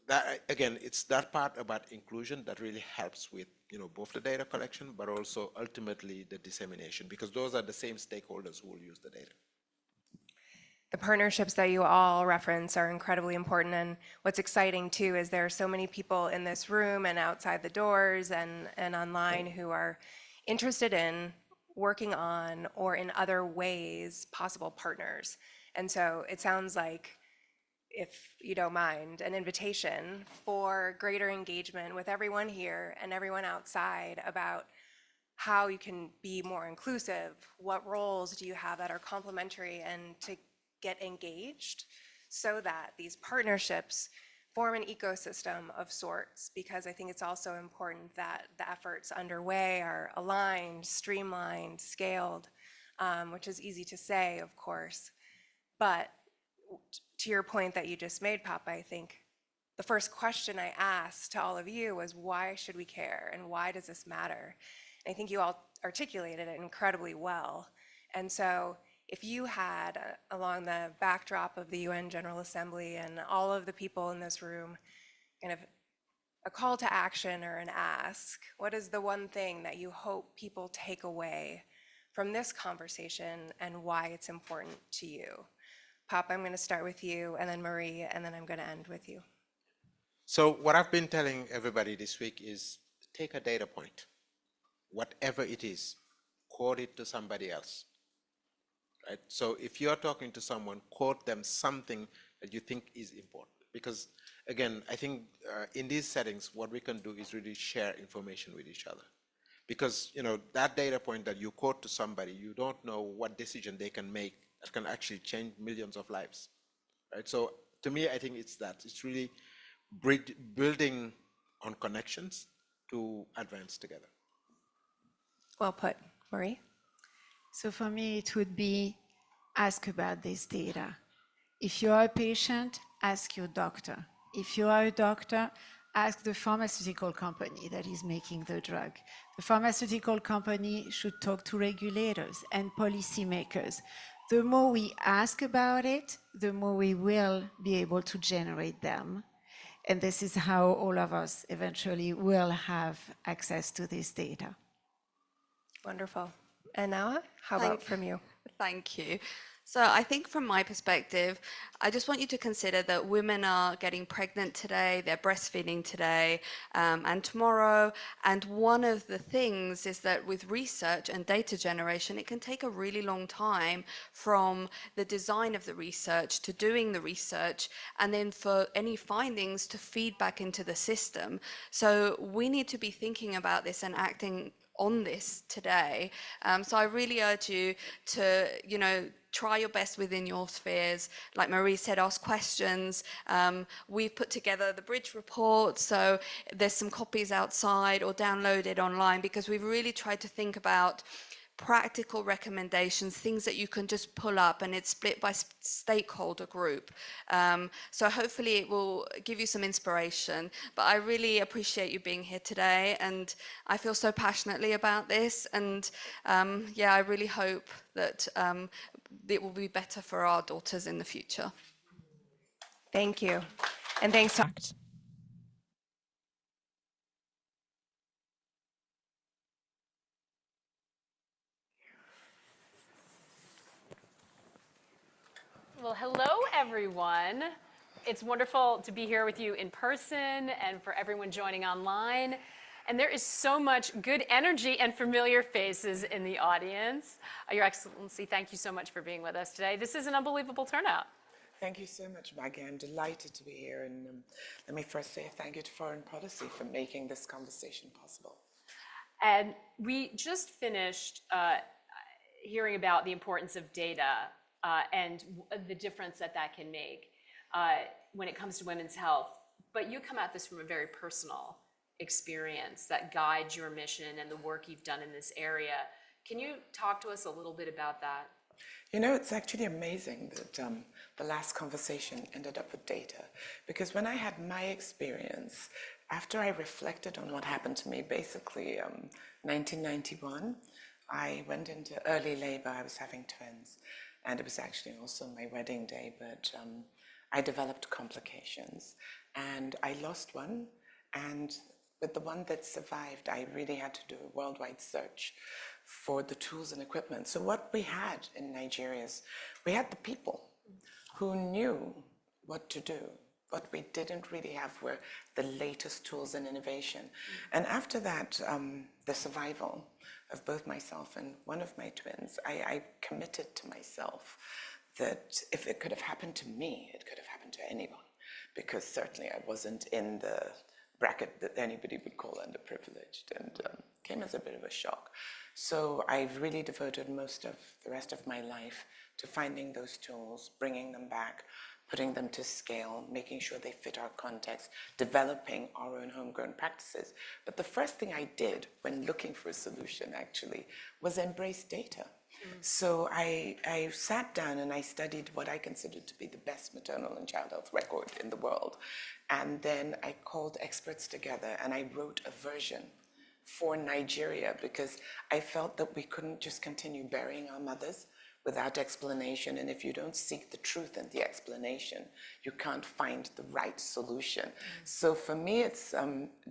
that, again, it's that part about inclusion that really helps with, both the data collection, but also ultimately the dissemination, because those are the same stakeholders who will use the data. The partnerships that you all reference are incredibly important, and what's exciting too is there are so many people in this room and outside the doors and online who are interested in working on or in other ways possible partners. And so it sounds like, if you don't mind, an invitation for greater engagement with everyone here and everyone outside about how you can be more inclusive, what roles do you have that are complementary, and to get engaged so that these partnerships form an ecosystem of sorts, because I think it's also important that the efforts underway are aligned, streamlined, scaled, which is easy to say, of course. But to your point that you just made, Papa, I think the first question I asked to all of you was, why should we care and why does this matter? And I think you all articulated it incredibly well. And so if you had, along the backdrop of the UN General Assembly and all of the people in this room, kind of a call to action or an ask, what is the one thing that you hope people take away from this conversation and why it's important to you? Papa, I'm going to start with you, and then Marie, and then I'm going to end with you. So what I've been telling everybody this week is take a data point, whatever it is, quote it to somebody else. Right? So if you're talking to someone, quote them something that you think is important. Because again, I think in these settings, what we can do is really share information with each other. Because that data point that you quote to somebody, you don't know what decision they can make that can actually change millions of lives. Right? So to me, I think it's that. It's really building on connections to advance together. Well put. Marie? So for me, it would be ask about this data. If you are a patient, ask your doctor. If you are a doctor, ask the pharmaceutical company that is making the drug. The pharmaceutical company should talk to regulators and policymakers. The more we ask about it, the more we will be able to generate them. And this is how all of us eventually will have access to this data. Wonderful. And Noah, how about from you? Thank you. So I think from my perspective, I just want you to consider that women are getting pregnant today, they're breastfeeding today and tomorrow. And one of the things is that with research and data generation, it can take a really long time from the design of the research to doing the research, and then for any findings to feed back into the system. So we need to be thinking about this and acting on this today. So I really urge you to, try your best within your spheres. Like Marie said, ask questions. We've put together the Bridge report, so there's some copies outside or downloaded online, because we've really tried to think about practical recommendations, things that you can just pull up, and it's split by stakeholder group. So hopefully it will give you some inspiration. But I really appreciate you being here today, and I feel so passionately about this. And I really hope that it will be better for our daughters in the future. Thank you. And thanks to Well, hello, everyone. It's wonderful to be here with you in person and for everyone joining online. And there is so much good energy and familiar faces in the audience. Your Excellency, thank you so much for being with us today. This is an unbelievable turnout. Thank you so much, Maggie. I'm delighted to be here. And let me first say thank you to Foreign Policy for making this conversation possible. And we just finished hearing about the importance of data and the difference that can make when it comes to women's health. But you come at this from a very personal experience that guides your mission and the work you've done in this area. Can you talk to us a little bit about that? It's actually amazing that the last conversation ended up with data, because when I had my experience, after I reflected on what happened to me, basically 1991, I went into early labor. I was having twins. And it was actually also my wedding day, but I developed complications. And I lost one, and with the one that survived, I really had to do a worldwide search for the tools and equipment. So what we had in Nigeria is we had the people who knew what to do. What we didn't really have were the latest tools and innovation. And after that, the survival of both myself and one of my twins, I committed to myself that if it could have happened to me, it could have happened to anyone, because certainly I wasn't in the bracket that anybody would call underprivileged, and came as a bit of a shock. So I've really devoted most of the rest of my life to finding those tools, bringing them back, putting them to scale, making sure they fit our context, developing our own homegrown practices. But the first thing I did when looking for a solution actually was embrace data. So I sat down and I studied what I considered to be the best maternal and child health record in the world. And then I called experts together and I wrote a version for Nigeria, because I felt that we couldn't just continue burying our mothers without explanation. And if you don't seek the truth and the explanation, you can't find the right solution. So for me, it's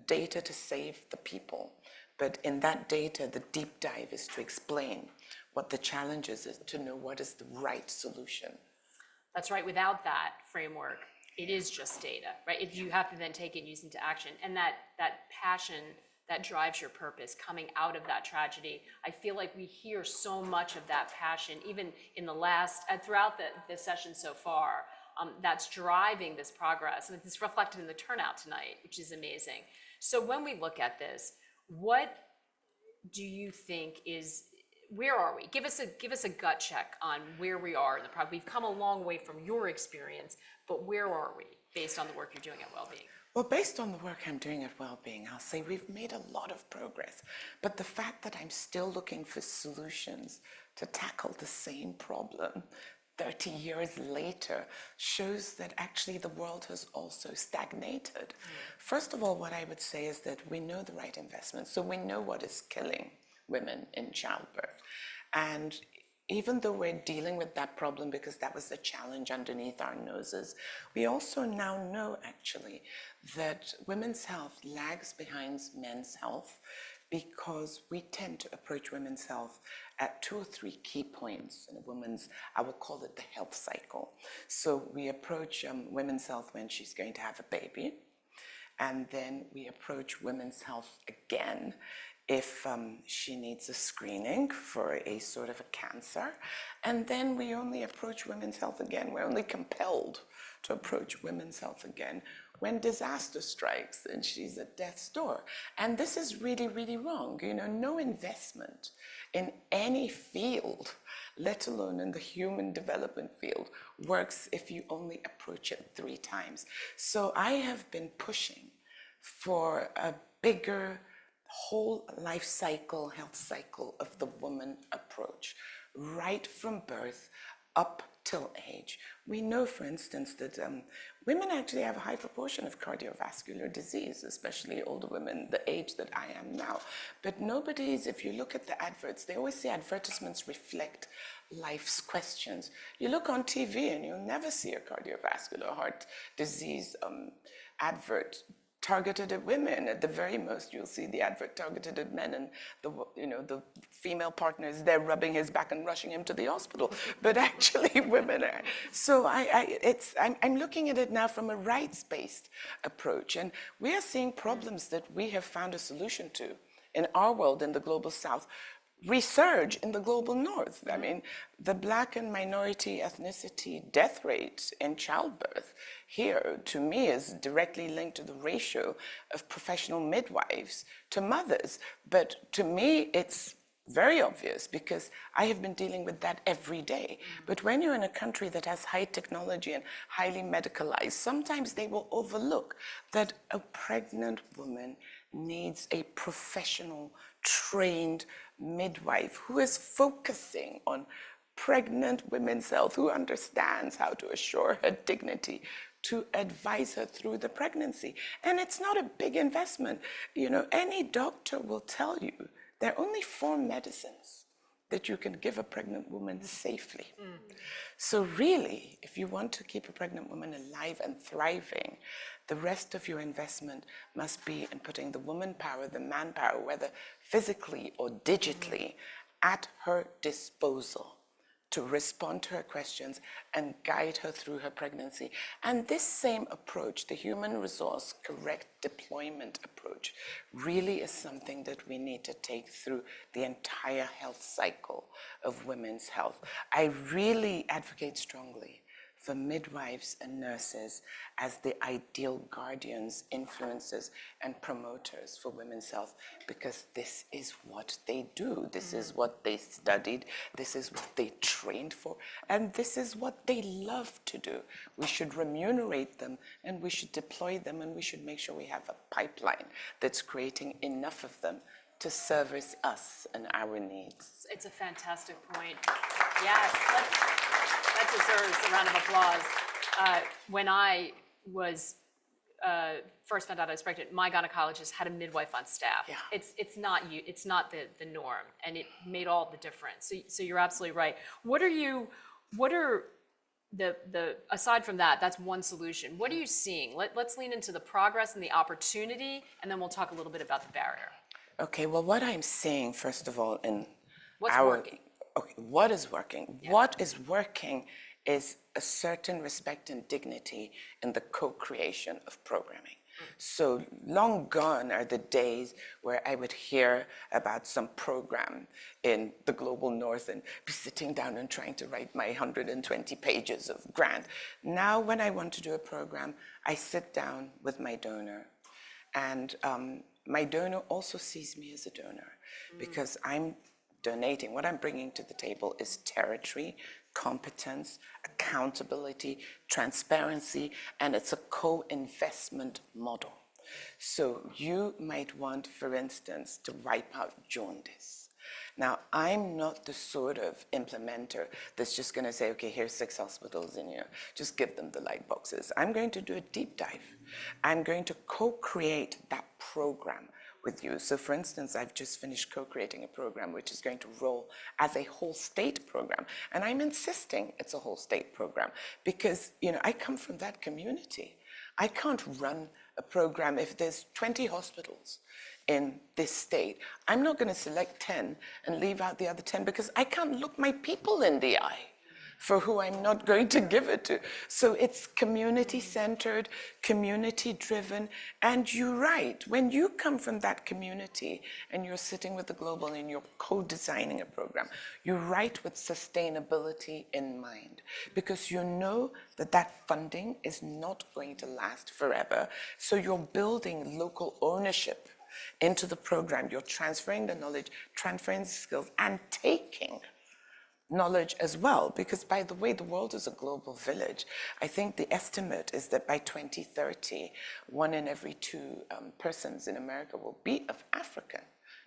data to save the people. But in that data, the deep dive is to explain what the challenge is to know what is the right solution. That's right. Without that framework, it is just data, right? You have to then take it and use it into action. And that passion that drives your purpose coming out of that tragedy, I feel like we hear so much of that passion, even in the last, throughout the session so far, that's driving this progress. And it's reflected in the turnout tonight, which is amazing. So when we look at this, what do you think is, where are we? Give us a gut check on where we are in the project. We've come a long way from your experience, but where are we based on the work you're doing at Wellbeing? Well, based on the work I'm doing at Wellbeing, I'll say we've made a lot of progress. But the fact that I'm still looking for solutions to tackle the same problem 30 years later shows that actually the world has also stagnated. First of all, what I would say is that we know the right investments. So we know what is killing women in childbirth. And even though we're dealing with that problem because that was the challenge underneath our noses, we also now know actually that women's health lags behind men's health because we tend to approach women's health at 2 or 3 key points in a woman's, I will call it the health cycle. So we approach women's health when she's going to have a baby, and then we approach women's health again if she needs a screening for a sort of a cancer, and then we only approach women's health again. We're only compelled to approach women's health again when disaster strikes and she's at death's door. And this is really, really wrong. You know, no investment in any field, let alone in the human development field, works if you only approach it 3 times. So I have been pushing for a bigger whole life cycle, health cycle of the woman approach, right from birth up till age. We know, for instance, that women actually have a high proportion of cardiovascular disease, especially older women, the age that I am now. But nobody's, if you look at the adverts, they always say advertisements reflect life's questions. You look on TV and you'll never see a cardiovascular heart disease advert targeted at women. At the very most, you'll see the advert targeted at men, and the female partner is there rubbing his back and rushing him to the hospital. But actually, women are. So I'm looking at it now from a rights-based approach, and we are seeing problems that we have found a solution to in our world, in the global South, resurge in the global North. I mean, the Black and minority ethnicity death rate in childbirth here, to me, is directly linked to the ratio of professional midwives to mothers. But to me, it's very obvious because I have been dealing with that every day. But when you're in a country that has high technology and highly medicalized, sometimes they will overlook that a pregnant woman needs a professional, trained midwife who is focusing on pregnant women's health, who understands how to assure her dignity, to advise her through the pregnancy. And it's not a big investment. You know, any doctor will tell you there are only 4 medicines that you can give a pregnant woman safely. So really, if you want to keep a pregnant woman alive and thriving, the rest of your investment must be in putting the woman power, the manpower, whether physically or digitally, at her disposal to respond to her questions and guide her through her pregnancy. And this same approach, the human resource correct deployment approach, really is something that we need to take through the entire health cycle of women's health. I really advocate strongly for midwives and nurses as the ideal guardians, influencers, and promoters for women's health, because this is what they do. This is what they studied. This is what they trained for. And this is what they love to do. We should remunerate them, and we should deploy them, and we should make sure we have a pipeline that's creating enough of them to service us and our needs. It's a fantastic point. Yes, that deserves a round of applause. When I was first found out I was pregnant, my gynecologist had a midwife on staff. Yeah. It's not the norm, and it made all the difference. So you're absolutely right. What are the aside from that, that's one solution. What are you seeing? Let's lean into the progress and the opportunity, and then we'll talk a little bit about the barrier. Okay, well, what I'm seeing, first of all, in What's working? Okay, what is working? Yeah. What is working is a certain respect and dignity in the co-creation of programming. So long gone are the days where I would hear about some program in the global North and be sitting down and trying to write my 120 pages of grant. Now, when I want to do a program, I sit down with my donor, and my donor also sees me as a donor because I'm donating. What I'm bringing to the table is territory, competence, accountability, transparency, and it's a co-investment model. So you might want, for instance, to wipe out jaundice. Now, I'm not the sort of implementer that's just going to say, okay, here's 6 hospitals in here, just give them the light boxes. I'm going to do a deep dive. I'm going to co-create that program with you. So for instance, I've just finished co-creating a program which is going to roll as a whole state program. And I'm insisting it's a whole state program because, I come from that community. I can't run a program if there's 20 hospitals in this state. I'm not going to select 10 and leave out the other 10 because I can't look my people in the eye for who I'm not going to give it to. So it's community-centered, community-driven, and you're right. When you come from that community and you're sitting with the global and you're co-designing a program, you write with sustainability in mind because you know that that funding is not going to last forever. So you're building local ownership into the program. You're transferring the knowledge, transferring the skills, and taking knowledge as well, because by the way, the world is a global village. I think the estimate is that by 2030, 1 in every 2 persons in America will be of African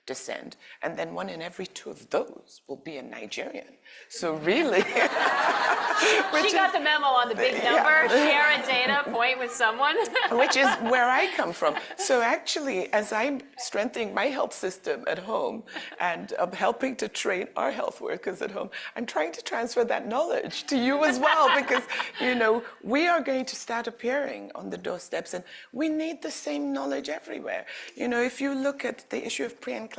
descent, and then 1 in every 2 of those will be a Nigerian. So really, she got the memo on the big number, share a data point with someone. Which is where I come from. So actually, as I'm strengthening my health system at home and helping to train our health workers at home, I'm trying to transfer that knowledge to you as well, because, we are going to start appearing on the doorsteps, and we need the same knowledge everywhere. If you look at the issue of preeclampsia,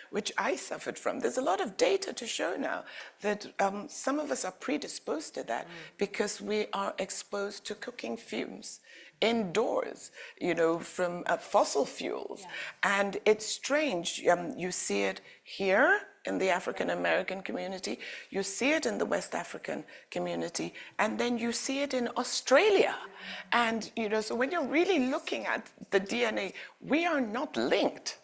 which I suffered from, there's a lot of data to show now that some of us are predisposed to that because we are exposed to cooking fumes indoors, from fossil fuels. And it's strange. You see it here in the African American community, you see it in the West African community, and then you see it in Australia. And, so when you're really looking at the DNA, we are not linked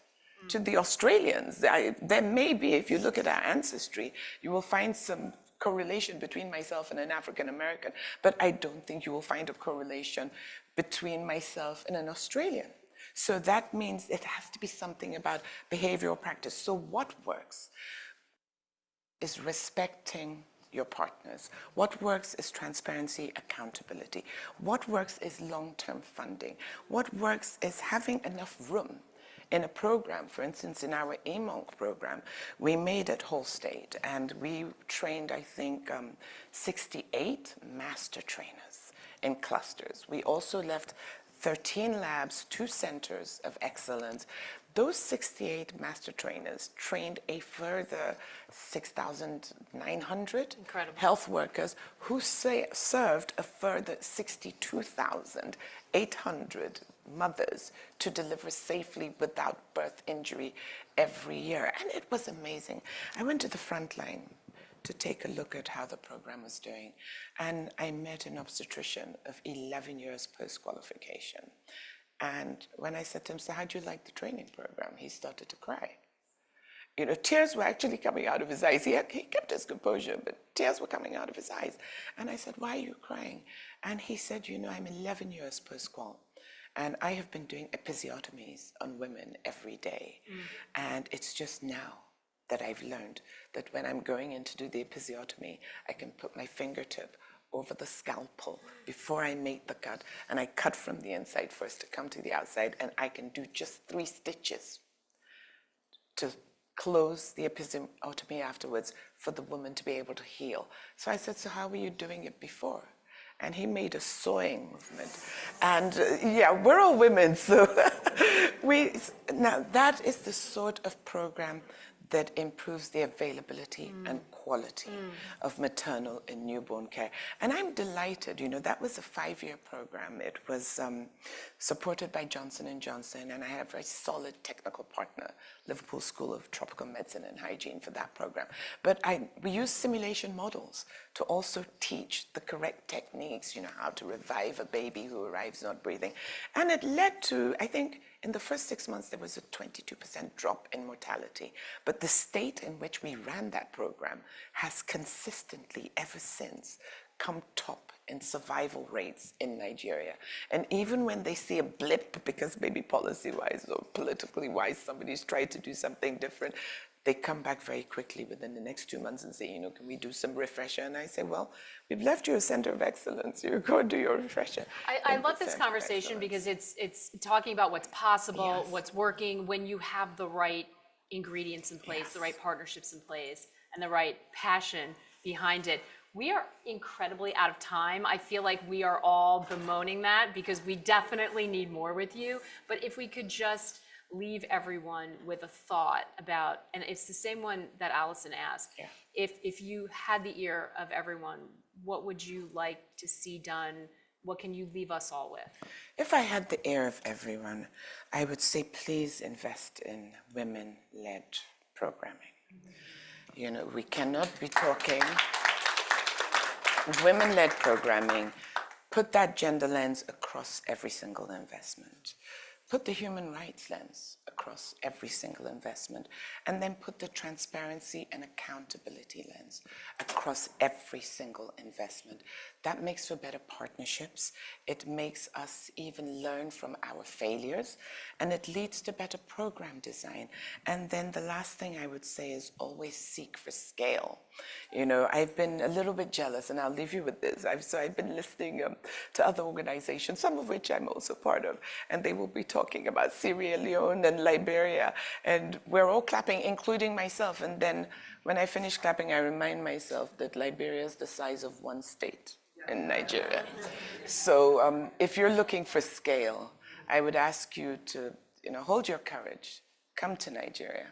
to the Australians. There may be, if you look at our ancestry, you will find some correlation between myself and an African American, but I don't think you will find a correlation between myself and an Australian. So that means it has to be something about behavioral practice. So what works is respecting your partners. What works is transparency, accountability. What works is long-term funding. What works is having enough room in a program. For instance, in our AMONC program, we made it whole state, and we trained, I think, 68 master trainers in clusters. We also left 13 labs, 2 centers of excellence. Those 68 master trainers trained a further 6,900 health workers who served a further 62,800 mothers to deliver safely without birth injury every year. And it was amazing. I went to the front line to take a look at how the program was doing. And I met an obstetrician of 11 years post-qualification. And when I said to him, so how'd you like the training program? He started to cry. Tears were actually coming out of his eyes. He kept his composure, but tears were coming out of his eyes. And I said, why are you crying? And he said, I'm 11 years post-qual. And I have been doing episiotomies on women every day. And it's just now that I've learned that when I'm going in to do the episiotomy, I can put my fingertip over the scalpel before I make the cut. And I cut from the inside first to come to the outside. And I can do just 3 stitches to close the episiotomy afterwards for the woman to be able to heal. So I said, so how were you doing it before? And he made a sawing movement. And we're all women, so now that is the sort of program that improves the availability and quality of maternal and newborn care. And I'm delighted, that was a 5-year program. It was supported by Johnson & Johnson, and I have a very solid technical partner, Liverpool School of Tropical Medicine and Hygiene, for that program. But we use simulation models to also teach the correct techniques, how to revive a baby who arrives not breathing. And it led to, I think, in the first 6 months, there was a 22% drop in mortality. But the state in which we ran that program has consistently, ever since, come top in survival rates in Nigeria. And even when they see a blip, because maybe policy-wise or politically-wise, somebody's tried to do something different, they come back very quickly within the next 2 months and say, you know, can we do some refresher? And I say, well, we've left you a center of excellence. You go do your refresher. I love this conversation because it's talking about what's possible, what's working, when you have the right ingredients in place, the right partnerships in place, and the right passion behind it. We are incredibly out of time. I feel like we are all bemoaning that because we definitely need more with you. But if we could just leave everyone with a thought about, and it's the same one that Allison asked, if you had the ear of everyone, what would you like to see done? What can you leave us all with? If I had the ear of everyone, I would say please invest in women-led programming. You know, we cannot be talking women-led programming. Put that gender lens across every single investment. Put the human rights lens across every single investment, and then put the transparency and accountability lens across every single investment. That makes for better partnerships. It makes us even learn from our failures, and it leads to better program design. And then the last thing I would say is always seek for scale. You know, I've been a little bit jealous, and I'll leave you with this. I've been listening to other organizations, some of which I'm also part of, and they will be talking about Sierra Leone and Liberia, and we're all clapping, including myself. And then when I finish clapping, I remind myself that Liberia is the size of one state in Nigeria. So if you're looking for scale, I would ask you to, you know, hold your courage, come to Nigeria.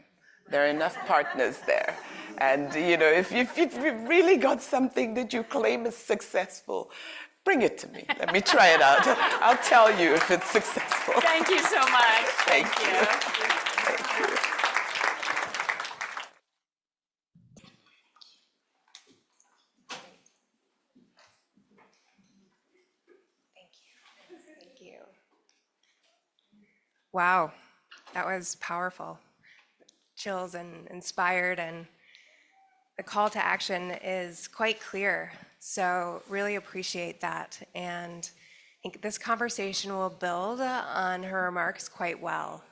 There are enough partners there. And, you know, if you've really got something that you claim is successful, bring it to me. Let me try it out. I'll tell you if it's successful. Thank you so much. Thank you. Thank you. Thank you. Wow, that was powerful. Chills and inspired, and the call to action is quite clear. So really appreciate that. And I think this conversation will build on her remarks quite well.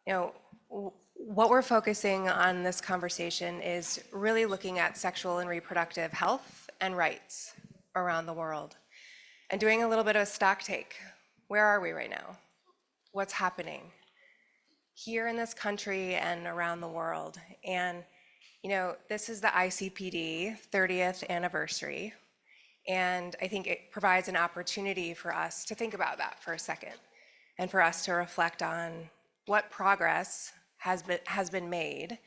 You know, what we're focusing on this conversation is really looking at sexual and reproductive health and rights around the world and doing a little bit of a stock take. Where are we right now? What's happening here in this country and around the world? And you know, this is the ICPD 30th anniversary, and I think it provides an opportunity for us to think about that for a second, and for us to reflect on what progress has been made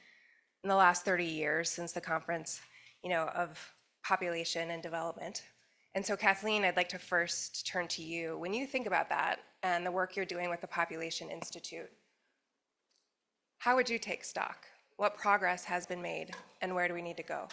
in the last 30 years since the conference, you know, of population and development. And so Kathleen, I'd like to first turn to you. When you think about that and the work you're doing with the Population Institute, how would you take stock? What progress has been made, and where do we need to go?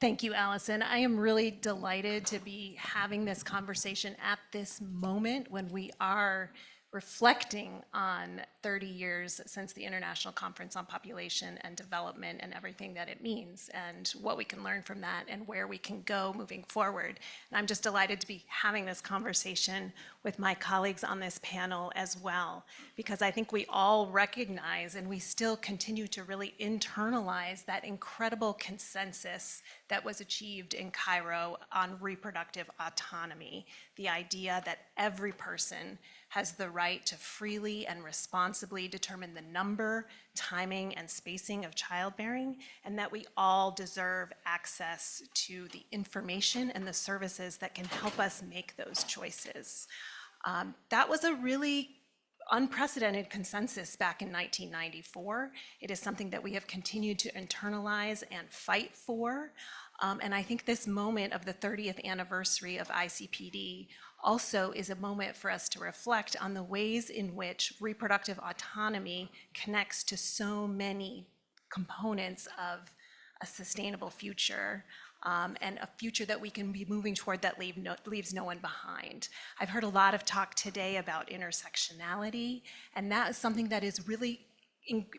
Thank you, Allison. I am really delighted to be having this conversation at this moment when we are reflecting on 30 years since the International Conference on Population and Development and everything that it means and what we can learn from that and where we can go moving forward. And I'm just delighted to be having this conversation with my colleagues on this panel as well, because I think we all recognize and we still continue to really internalize that incredible consensus that was achieved in Cairo on reproductive autonomy, the idea that every person has the right to freely and responsibly determine the number, timing, and spacing of childbearing, and that we all deserve access to the information and the services that can help us make those choices. That was a really unprecedented consensus back in 1994. It is something that we have continued to internalize and fight for. And I think this moment of the 30th anniversary of ICPD also is a moment for us to reflect on the ways in which reproductive autonomy connects to so many components of a sustainable future, and a future that we can be moving toward that leaves no one behind. I've heard a lot of talk today about intersectionality, and that is something that is really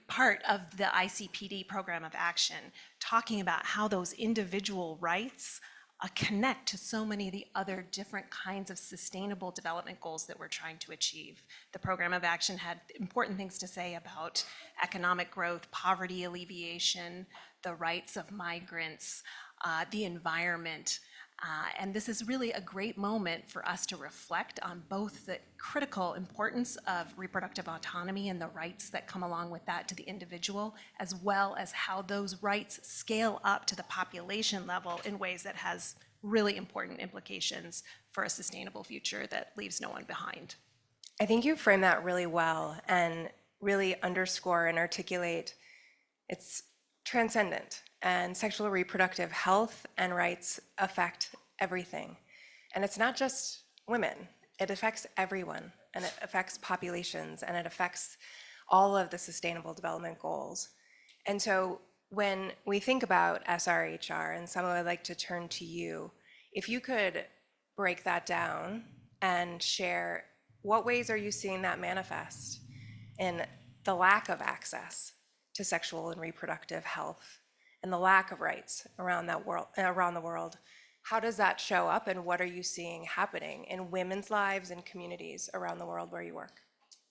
part of the ICPD program of action, talking about how those individual rights connect to so many of the other different kinds of sustainable development goals that we're trying to achieve. The program of action had important things to say about economic growth, poverty alleviation, the rights of migrants, the environment. And this is really a great moment for us to reflect on both the critical importance of reproductive autonomy and the rights that come along with that to the individual, as well as how those rights scale up to the population level in ways that has really important implications for a sustainable future that leaves no one behind. I think you frame that really well and really underscore and articulate it's transcendent, and sexual reproductive health and rights affect everything. And it's not just women, it affects everyone, and it affects populations, and it affects all of the sustainable development goals. And so when we think about SRHR, and Sama, I'd like to turn to you, if you could break that down and share what ways are you seeing that manifest in the lack of access to sexual and reproductive health and the lack of rights around the world. How does that show up, and what are you seeing happening in women's lives and communities around the world where you work?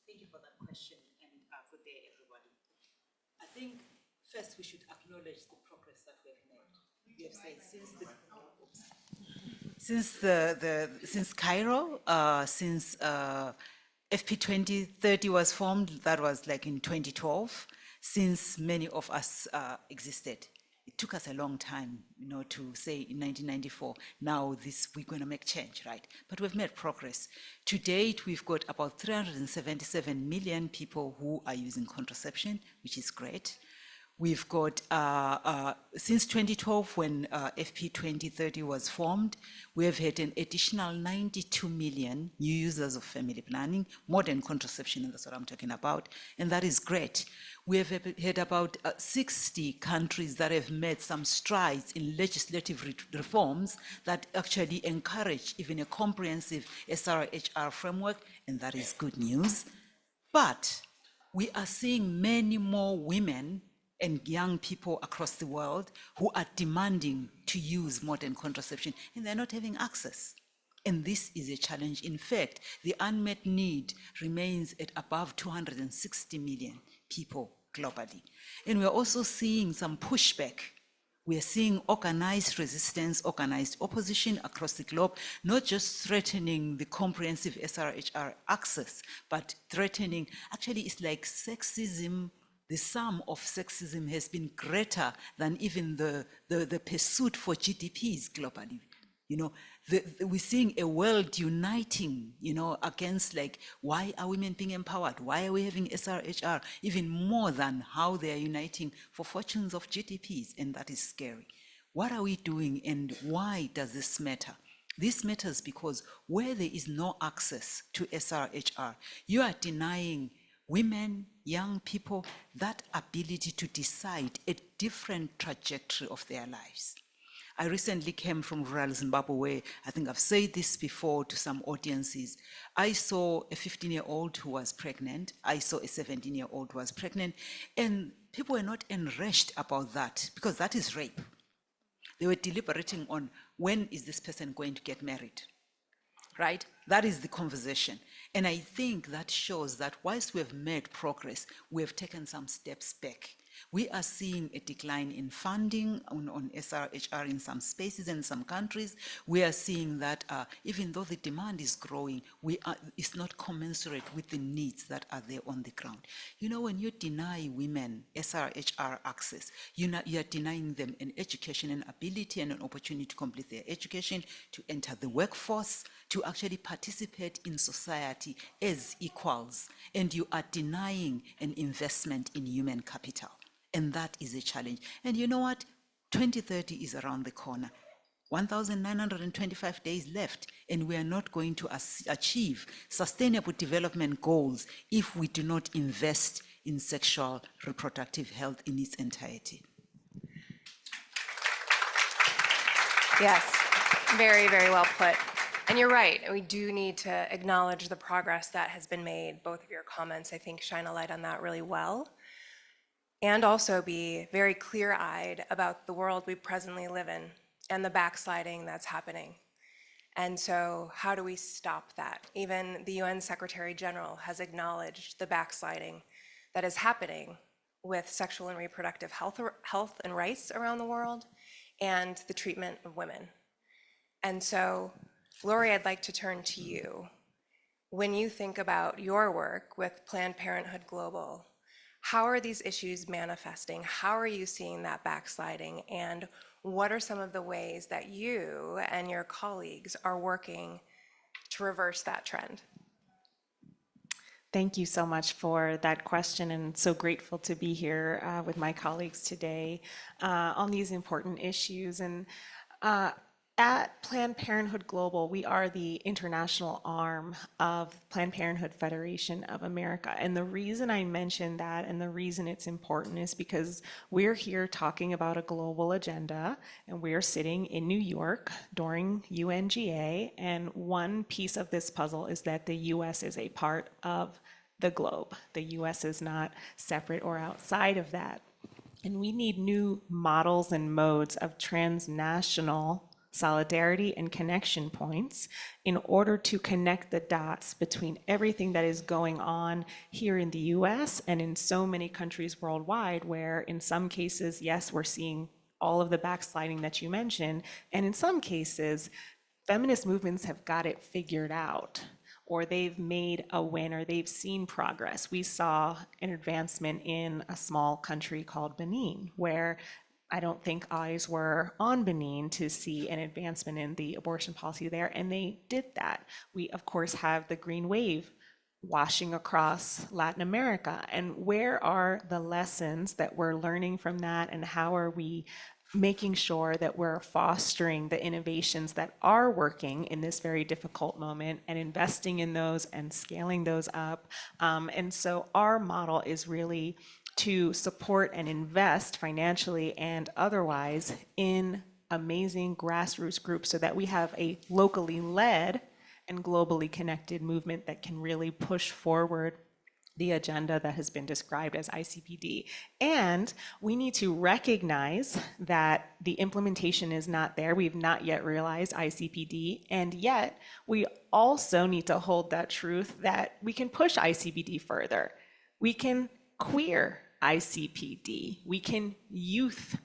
Thank you for that question, and good day, everybody. I think first we should acknowledge the progress that we have made. We have said since Cairo, since FP 2030 was formed, that was like in 2012, since many of us existed. It took us a long time, to say in 1994, now we're going to make change, right? But we've made progress. To date, we've got about 377 million people who are using contraception, which is great. We've got, since 2012, when FP 2030 was formed, we have had an additional 92 million new users of family planning, modern contraception, and that's what I'm talking about, and that is great. We have had about 60 countries that have made some strides in legislative reforms that actually encourage even a comprehensive SRHR framework, and that is good news. But we are seeing many more women and young people across the world who are demanding to use modern contraception, and they're not having access. And this is a challenge. In fact, the unmet need remains at above 260 million people globally. And we're also seeing some pushback. We're seeing organized resistance, organized opposition across the globe, not just threatening the comprehensive SRHR access, but threatening, actually it's like sexism. The sum of sexism has been greater than even the pursuit for GDPs globally. We're seeing a world uniting, against why are women being empowered? Why are we having SRHR? Even more than how they are uniting for fortunes of GDPs, and that is scary. What are we doing, and why does this matter? This matters because where there is no access to SRHR, you are denying women, young people, that ability to decide a different trajectory of their lives. I recently came from rural Zimbabwe, where I think I've said this before to some audiences. I saw a 15-year-old who was pregnant. I saw a 17-year-old who was pregnant. And people were not enraged about that, because that is rape. They were deliberating on when is this person going to get married, right? That is the conversation. And I think that shows that whilst we have made progress, we have taken some steps back. We are seeing a decline in funding on SRHR in some spaces and some countries. We are seeing that even though the demand is growing, it's not commensurate with the needs that are there on the ground. When you deny women SRHR access, you are denying them an education, an ability, and an opportunity to complete their education, to enter the workforce, to actually participate in society as equals. And you are denying an investment in human capital. And that is a challenge. And you know what? 2030 is around the corner. 1,925 days left, and we are not going to achieve sustainable development goals if we do not invest in sexual reproductive health in its entirety. Yes, very, very well put. And you're right, we do need to acknowledge the progress that has been made. Both of your comments, I think, shine a light on that really well. And also be very clear-eyed about the world we presently live in and the backsliding that's happening. And so how do we stop that? Even the UN Secretary General has acknowledged the backsliding that is happening with sexual and reproductive health and rights around the world and the treatment of women. And so, Lori, I'd like to turn to you. When you think about your work with Planned Parenthood Global, how are these issues manifesting? How are you seeing that backsliding? And what are some of the ways that you and your colleagues are working to reverse that trend? Thank you so much for that question, and so grateful to be here with my colleagues today on these important issues. And at Planned Parenthood Global, we are the international arm of Planned Parenthood Federation of America. And the reason I mention that and the reason it's important is because we're here talking about a global agenda, and we're sitting in New York during UNGA. And one piece of this puzzle is that the US is a part of the globe. The US is not separate or outside of that. And we need new models and modes of transnational solidarity and connection points in order to connect the dots between everything that is going on here in the US and in so many countries worldwide, where in some cases, yes, we're seeing all of the backsliding that you mentioned, and in some cases, feminist movements have got it figured out, or they've made a win, or they've seen progress. We saw an advancement in a small country called Benin, where I don't think eyes were on Benin to see an advancement in the abortion policy there, and they did that. We, of course, have the green wave washing across Latin America. And where are the lessons that we're learning from that, and how are we making sure that we're fostering the innovations that are working in this very difficult moment and investing in those and scaling those up? And so our model is really to support and invest financially and otherwise in amazing grassroots groups so that we have a locally led and globally connected movement that can really push forward the agenda that has been described as ICPD. And we need to recognize that the implementation is not there. We've not yet realized ICPD, and yet we also need to hold that truth that we can push ICPD further. We can queer ICPD. We can youth,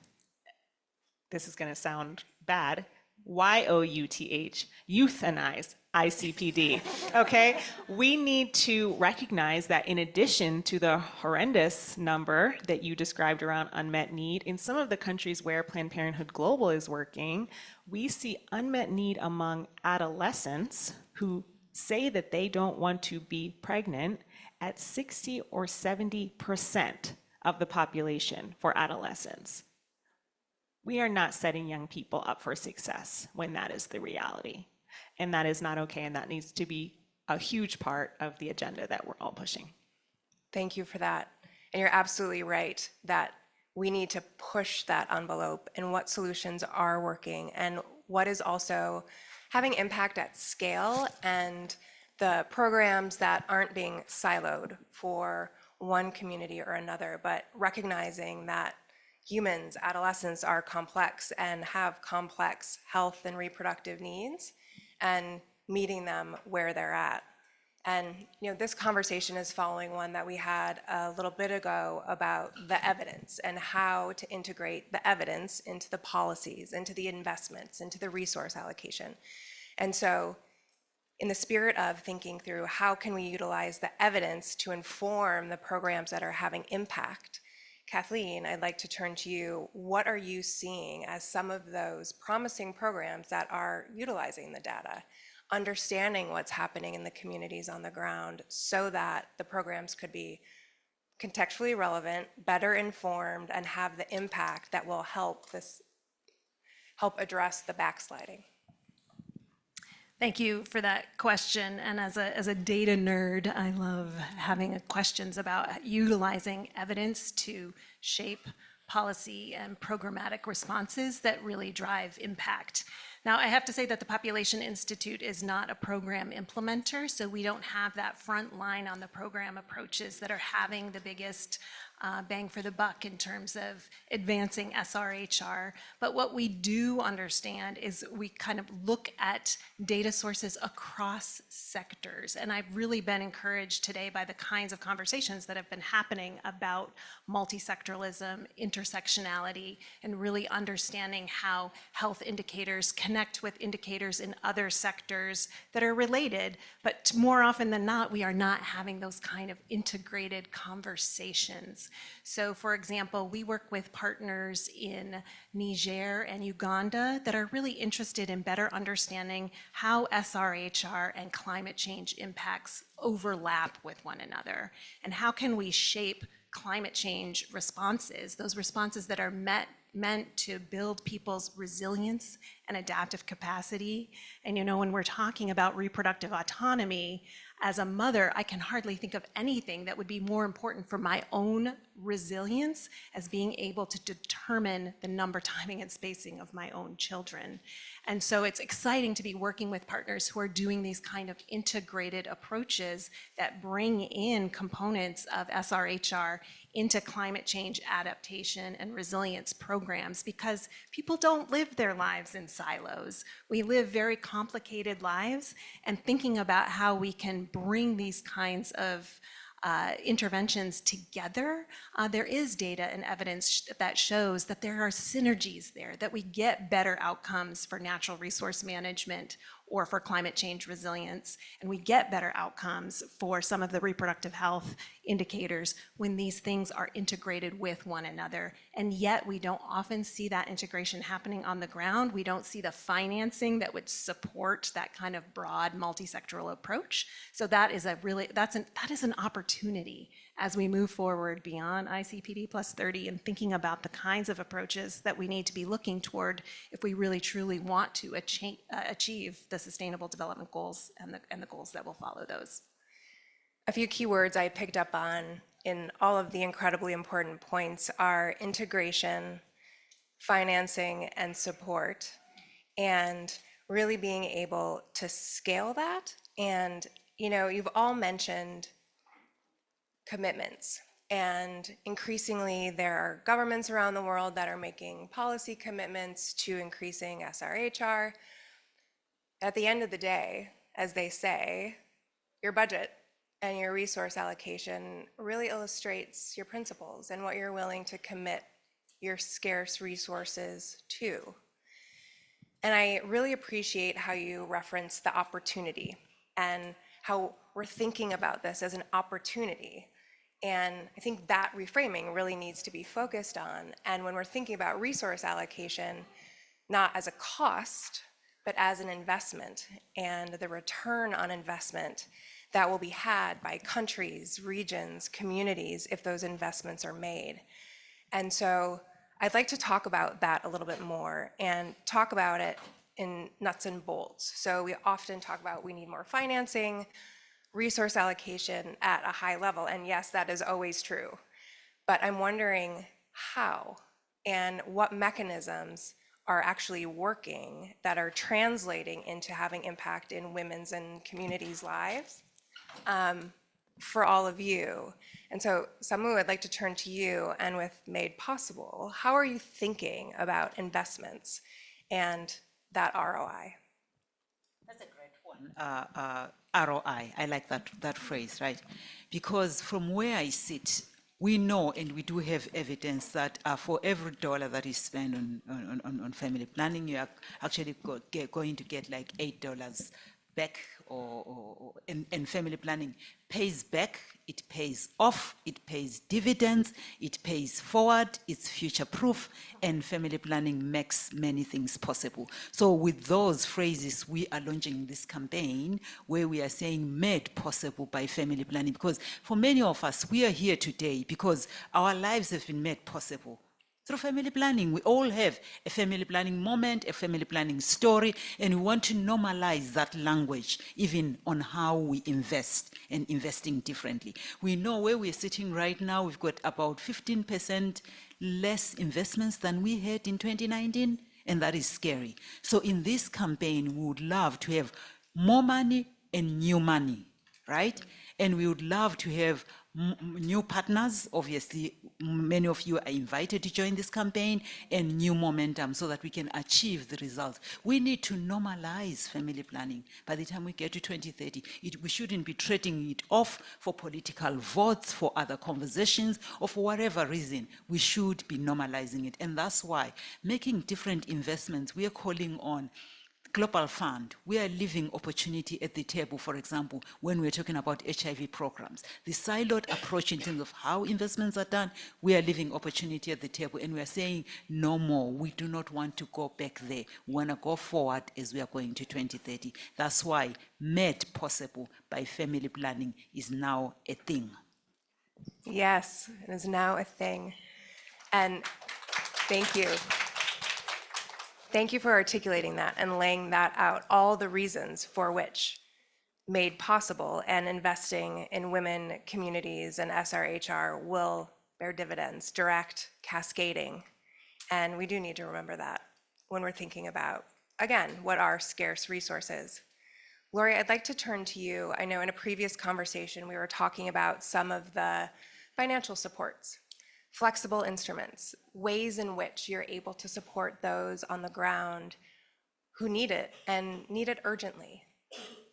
this is going to sound bad, YOUTH, euthanize ICPD, okay? We need to recognize that in addition to the horrendous number that you described around unmet need, in some of the countries where Planned Parenthood Global is working, we see unmet need among adolescents who say that they don't want to be pregnant at 60 or 70% of the population for adolescents. We are not setting young people up for success when that is the reality. And that is not okay, and that needs to be a huge part of the agenda that we're all pushing. Thank you for that. And you're absolutely right that we need to push that envelope and what solutions are working and what is also having impact at scale, and the programs that aren't being siloed for one community or another, but recognizing that humans, adolescents, are complex and have complex health and reproductive needs, and meeting them where they're at. And this conversation is following one that we had a little bit ago about the evidence and how to integrate the evidence into the policies, into the investments, into the resource allocation. And so, in the spirit of thinking through how can we utilize the evidence to inform the programs that are having impact, Kathleen, I'd like to turn to you. What are you seeing as some of those promising programs that are utilizing the data, understanding what's happening in the communities on the ground so that the programs could be contextually relevant, better informed, and have the impact that will help address the backsliding? Thank you for that question. And as a data nerd, I love having questions about utilizing evidence to shape policy and programmatic responses that really drive impact. Now, I have to say that the Population Institute is not a program implementer, so we don't have that front line on the program approaches that are having the biggest bang for the buck in terms of advancing SRHR. But what we do understand is we kind of look at data sources across sectors. And I've really been encouraged today by the kinds of conversations that have been happening about multi-sectoralism, intersectionality, and really understanding how health indicators connect with indicators in other sectors that are related. But more often than not, we are not having those kind of integrated conversations. So for example, we work with partners in Niger and Uganda that are really interested in better understanding how SRHR and climate change impacts overlap with one another, and how can we shape climate change responses, those responses that are meant to build people's resilience and adaptive capacity. And you know, when we're talking about reproductive autonomy, as a mother, I can hardly think of anything that would be more important for my own resilience as being able to determine the number, timing, and spacing of my own children. And so it's exciting to be working with partners who are doing these kind of integrated approaches that bring in components of SRHR into climate change adaptation and resilience programs, because people don't live their lives in silos. We live very complicated lives, and thinking about how we can bring these kinds of interventions together, there is data and evidence that shows that there are synergies there, that we get better outcomes for natural resource management or for climate change resilience, and we get better outcomes for some of the reproductive health indicators when these things are integrated with one another. And yet we don't often see that integration happening on the ground. We don't see the financing that would support that kind of broad multi-sectoral approach. So that is an opportunity as we move forward beyond ICPD plus 30 and thinking about the kinds of approaches that we need to be looking toward if we really truly want to achieve the Sustainable Development Goals and the goals that will follow those. A few key words I picked up on in all of the incredibly important points are integration, financing, and support, and really being able to scale that. And you know, you've all mentioned commitments, and increasingly there are governments around the world that are making policy commitments to increasing SRHR. At the end of the day, as they say, your budget and your resource allocation really illustrates your principles and what you're willing to commit your scarce resources to. And I really appreciate how you reference the opportunity and how we're thinking about this as an opportunity. And I think that reframing really needs to be focused on. And when we're thinking about resource allocation, not as a cost, but as an investment, and the return on investment that will be had by countries, regions, communities, if those investments are made. And so I'd like to talk about that a little bit more and talk about it in nuts and bolts. So we often talk about we need more financing, resource allocation at a high level, and yes, that is always true. But I'm wondering how and what mechanisms are actually working that are translating into having impact in women's and communities' lives for all of you. And so, Samu, I'd like to turn to you, and with Made Possible, how are you thinking about investments and that ROI? That's a great one. ROI, I like that phrase, right? Because from where I sit, we know and we do have evidence that for every dollar that is spent on family planning, you are actually going to get like $8 back, and family planning pays back, it pays off, it pays dividends, it pays forward, it's future proof, and family planning makes many things possible. So with those phrases, we are launching this campaign where we are saying made possible by family planning, because for many of us, we are here today because our lives have been made possible through family planning. We all have a family planning moment, a family planning story, and we want to normalize that language, even on how we invest and investing differently. We know where we're sitting right now, we've got about 15% less investments than we had in 2019, and that is scary. So in this campaign, we would love to have more money and new money, right? And we would love to have new partners. Obviously, many of you are invited to join this campaign, and new momentum so that we can achieve the results. We need to normalize family planning. By the time we get to 2030, we shouldn't be trading it off for political votes, for other conversations, or for whatever reason. We should be normalizing it. And that's why making different investments, we are calling on Global Fund. We are leaving opportunity at the table, for example, when we're talking about HIV programs. The siloed approach in terms of how investments are done, we are leaving opportunity at the table, and we are saying no more. We do not want to go back there. We want to go forward as we are going to 2030. That's why made possible by family planning is now a thing. Yes, it is now a thing. And thank you. Thank you for articulating that and laying that out, all the reasons for which made possible and investing in women, communities, and SRHR will bear dividends, direct, cascading. And we do need to remember that when we're thinking about, again, what are scarce resources. Lori, I'd like to turn to you. I know in a previous conversation, we were talking about some of the financial supports, flexible instruments, ways in which you're able to support those on the ground who need it and need it urgently.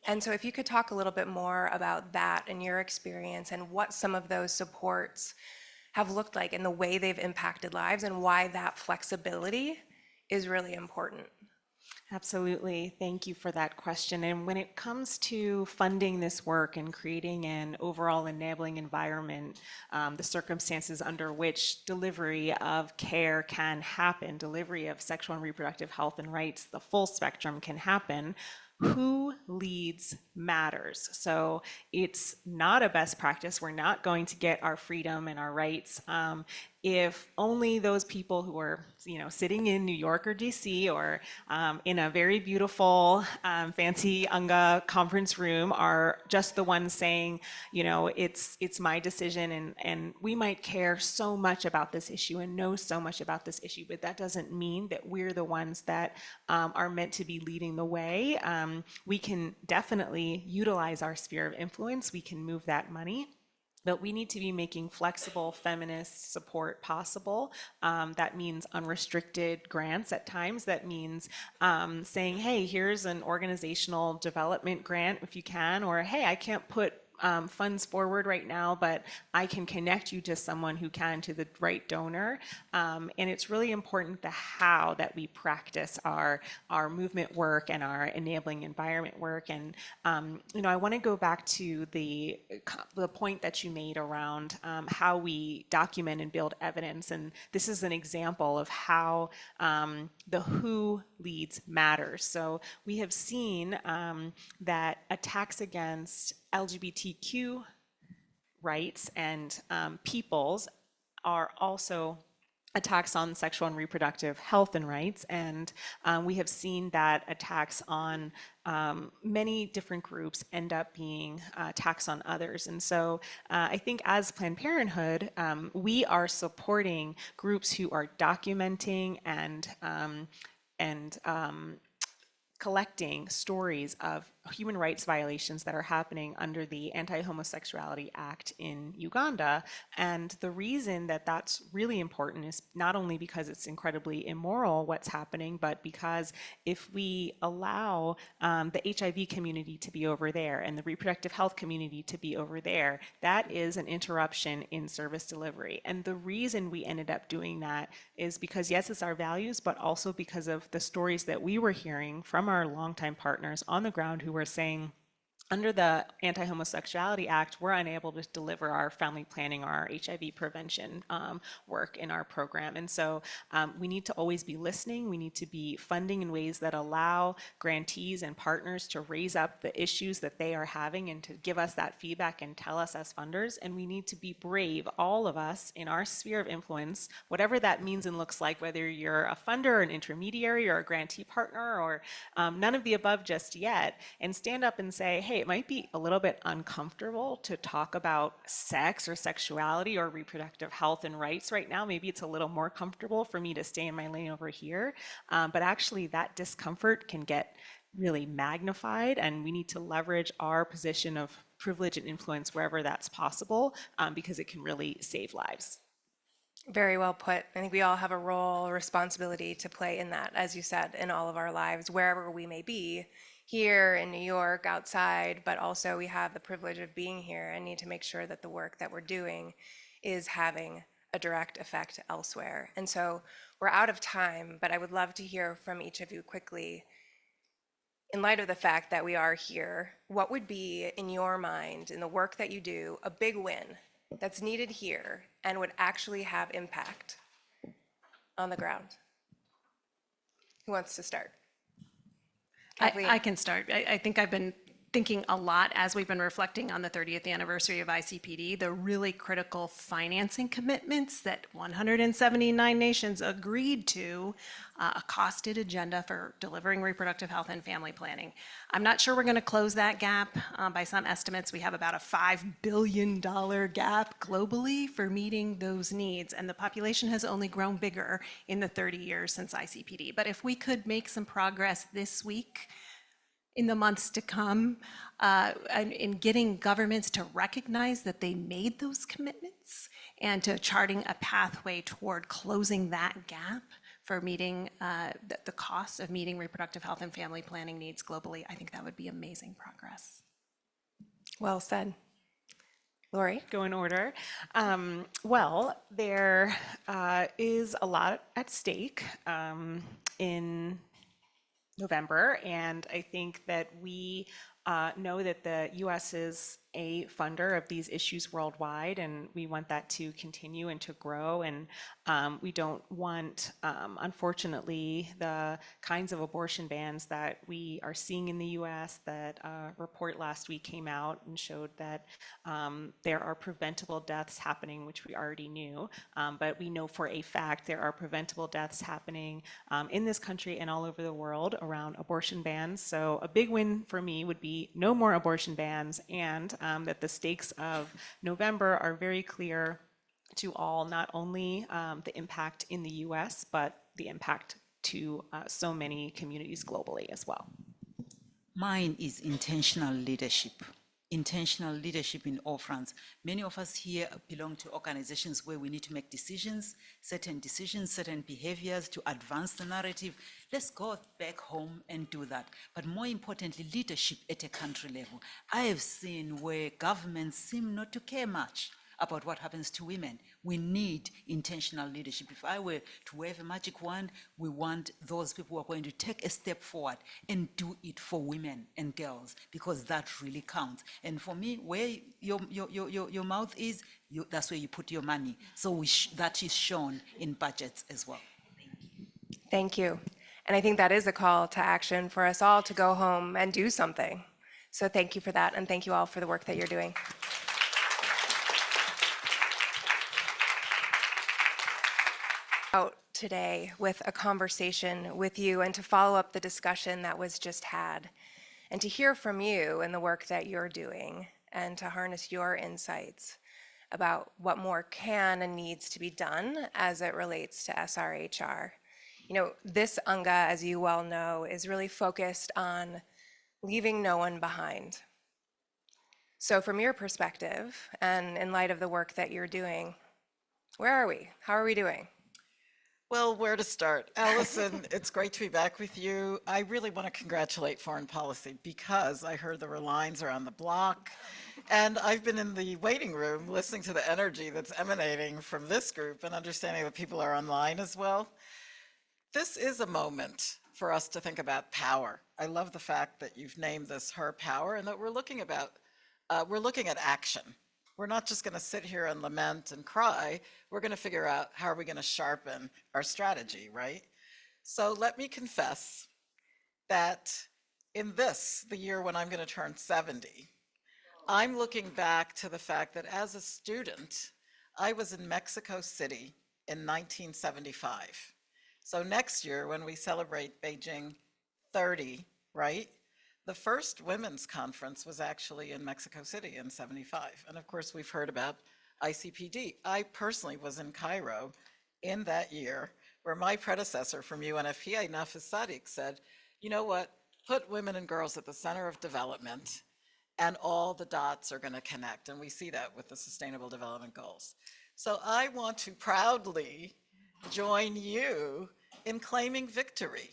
And so if you could talk a little bit more about that and your experience and what some of those supports have looked like and the way they've impacted lives and why that flexibility is really important. Absolutely. Thank you for that question. And when it comes to funding this work and creating an overall enabling environment, the circumstances under which delivery of care can happen, delivery of sexual and reproductive health and rights, the full spectrum can happen, who leads matters. So it's not a best practice. We're not going to get our freedom and our rights if only those people who are, sitting in New York or DC or in a very beautiful, fancy UNGA conference room are just the ones saying, it's my decision, and we might care so much about this issue and know so much about this issue, but that doesn't mean that we're the ones that are meant to be leading the way. We can definitely utilize our sphere of influence. We can move that money. But we need to be making flexible feminist support possible. That means unrestricted grants at times. That means saying, hey, here's an organizational development grant if you can, or hey, I can't put funds forward right now, but I can connect you to someone who can, to the right donor. And it's really important the how that we practice our movement work and our enabling environment work. And I want to go back to the point that you made around how we document and build evidence. And this is an example of how the who leads matters. So we have seen that attacks against LGBTQ rights and peoples are also attacks on sexual and reproductive health and rights. And we have seen that attacks on many different groups end up being attacks on others. And so I think as Planned Parenthood, we are supporting groups who are documenting and collecting stories of human rights violations that are happening under the Anti-Homosexuality Act in Uganda. And the reason that that's really important is not only because it's incredibly immoral what's happening, but because if we allow the HIV community to be over there and the reproductive health community to be over there, that is an interruption in service delivery. And the reason we ended up doing that is because, yes, it's our values, but also because of the stories that we were hearing from our longtime partners on the ground who were saying, under the Anti-Homosexuality Act, we're unable to deliver our family planning or our HIV prevention work in our program. And so we need to always be listening. We need to be funding in ways that allow grantees and partners to raise up the issues that they are having and to give us that feedback and tell us as funders. And we need to be brave, all of us in our sphere of influence, whatever that means and looks like, whether you're a funder or an intermediary or a grantee partner or none of the above just yet, and stand up and say, hey, it might be a little bit uncomfortable to talk about sex or sexuality or reproductive health and rights right now. Maybe it's a little more comfortable for me to stay in my lane over here. But actually that discomfort can get really magnified, and we need to leverage our position of privilege and influence wherever that's possible, because it can really save lives. Very well put. I think we all have a role, a responsibility to play in that, as you said, in all of our lives, wherever we may be, here in New York, outside, but also we have the privilege of being here and need to make sure that the work that we're doing is having a direct effect elsewhere. And so we're out of time, but I would love to hear from each of you quickly, in light of the fact that we are here, what would be, in your mind, in the work that you do, a big win that's needed here and would actually have impact on the ground? Who wants to start? I can start. I think I've been thinking a lot as we've been reflecting on the 30th anniversary of ICPD, the really critical financing commitments that 179 nations agreed to, a costed agenda for delivering reproductive health and family planning. I'm not sure we're going to close that gap. By some estimates, we have about a $5 billion gap globally for meeting those needs, and the population has only grown bigger in the 30 years since ICPD. But if we could make some progress this week, in the months to come, in getting governments to recognize that they made those commitments and to charting a pathway toward closing that gap for meeting the cost of meeting reproductive health and family planning needs globally, I think that would be amazing progress. Well said. Lori? Go in order. Well, there is a lot at stake in November, and I think that we know that the U.S. is a funder of these issues worldwide, and we want that to continue and to grow, and we don't want, unfortunately, the kinds of abortion bans that we are seeing in the U.S. That report last week came out and showed that there are preventable deaths happening, which we already knew, but we know for a fact there are preventable deaths happening in this country and all over the world around abortion bans. So a big win for me would be no more abortion bans, and that the stakes of November are very clear to all, not only the impact in the US, but the impact to so many communities globally as well. Mine is intentional leadership. Intentional leadership in all fronts. Many of us here belong to organizations where we need to make decisions, certain behaviors to advance the narrative. Let's go back home and do that. But more importantly, leadership at a country level. I have seen where governments seem not to care much about what happens to women. We need intentional leadership. If I were to wave a magic wand, we want those people who are going to take a step forward and do it for women and girls, because that really counts. And for me, where your mouth is, that's where you put your money. So that is shown in budgets as well. Thank you. And I think that is a call to action for us all to go home and do something. So thank you for that, and thank you all for the work that you're doing. Out today with a conversation with you and to follow up the discussion that was just had, and to hear from you and the work that you're doing, and to harness your insights about what more can and needs to be done as it relates to SRHR. You know, this UNGA, as you well know, is really focused on leaving no one behind. So from your perspective, and in light of the work that you're doing, where are we? How are we doing? Well, where to start? Allison, it's great to be back with you. I really want to congratulate foreign policy, because I heard there were lines around the block, and I've been in the waiting room listening to the energy that's emanating from this group and understanding that people are online as well. This is a moment for us to think about power. I love the fact that you've named this Her Power, and that we're looking at action. We're not just going to sit here and lament and cry. We're going to figure out how are we going to sharpen our strategy, right? So let me confess that in the year when I'm going to turn 70, I'm looking back to the fact that as a student, I was in Mexico City in 1975. So next year, when we celebrate Beijing 30, right? The first women's conference was actually in Mexico City in 75. And of course, we've heard about ICPD. I personally was in Cairo in that year, where my predecessor from UNFPA, Nafis Sadiq, said, you know what, put women and girls at the center of development, and all the dots are going to connect. And we see that with the Sustainable Development Goals. So I want to proudly join you in claiming victory.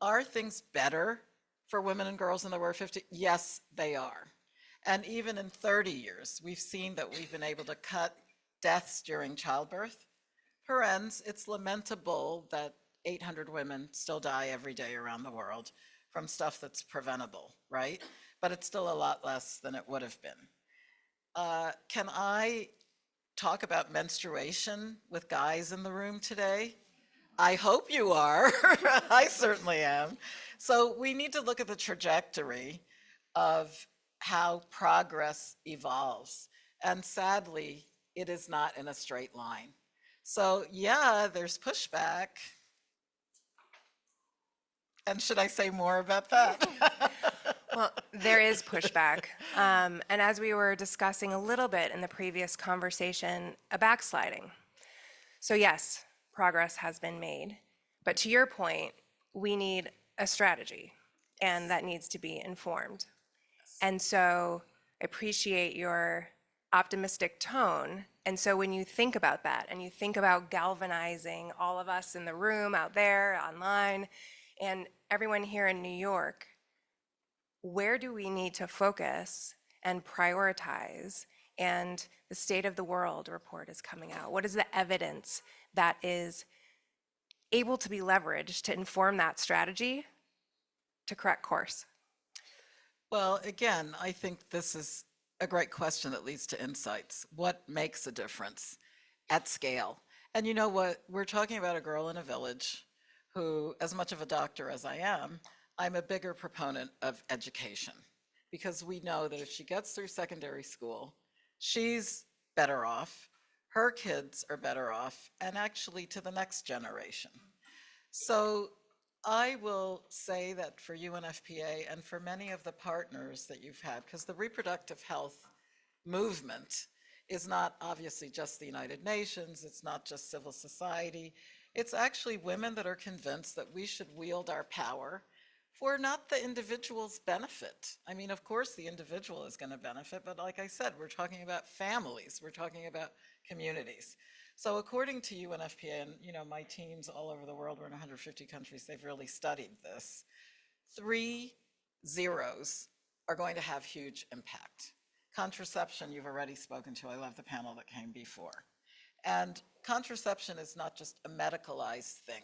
Are things better for women and girls than they were 50? Yes, they are. And even in 30 years, we've seen that we've been able to cut deaths during childbirth. Parens, it's lamentable that 800 women still die every day around the world from stuff that's preventable, right? But it's still a lot less than it would have been. Can I talk about menstruation with guys in the room today? I hope you are. I certainly am. So we need to look at the trajectory of how progress evolves. And sadly, it is not in a straight line. So yeah, there's pushback. And should I say more about that? Well, there is pushback. And as we were discussing a little bit in the previous conversation, a backsliding. So yes, progress has been made. But to your point, we need a strategy, and that needs to be informed. And so I appreciate your optimistic tone. And so when you think about that, and you think about galvanizing all of us in the room, out there, online, and everyone here in New York, where do we need to focus and prioritize? And the State of the World report is coming out. What is the evidence that is able to be leveraged to inform that strategy to correct course? Well, again, I think this is a great question that leads to insights. What makes a difference at scale? And you know what? We're talking about a girl in a village who, as much of a doctor as I am, I'm a bigger proponent of education, because we know that if she gets through secondary school, she's better off, her kids are better off, and actually to the next generation. So I will say that for UNFPA and for many of the partners that you've had, because the reproductive health movement is not obviously just the United Nations, it's not just civil society, it's actually women that are convinced that we should wield our power for not the individual's benefit. I mean, of course the individual is going to benefit, but like I said, we're talking about families, we're talking about communities. So according to UNFPA, and you know, my teams all over the world, we're in 150 countries, they've really studied this, 3 zeros are going to have huge impact. Contraception, you've already spoken to, I love the panel that came before. And contraception is not just a medicalized thing.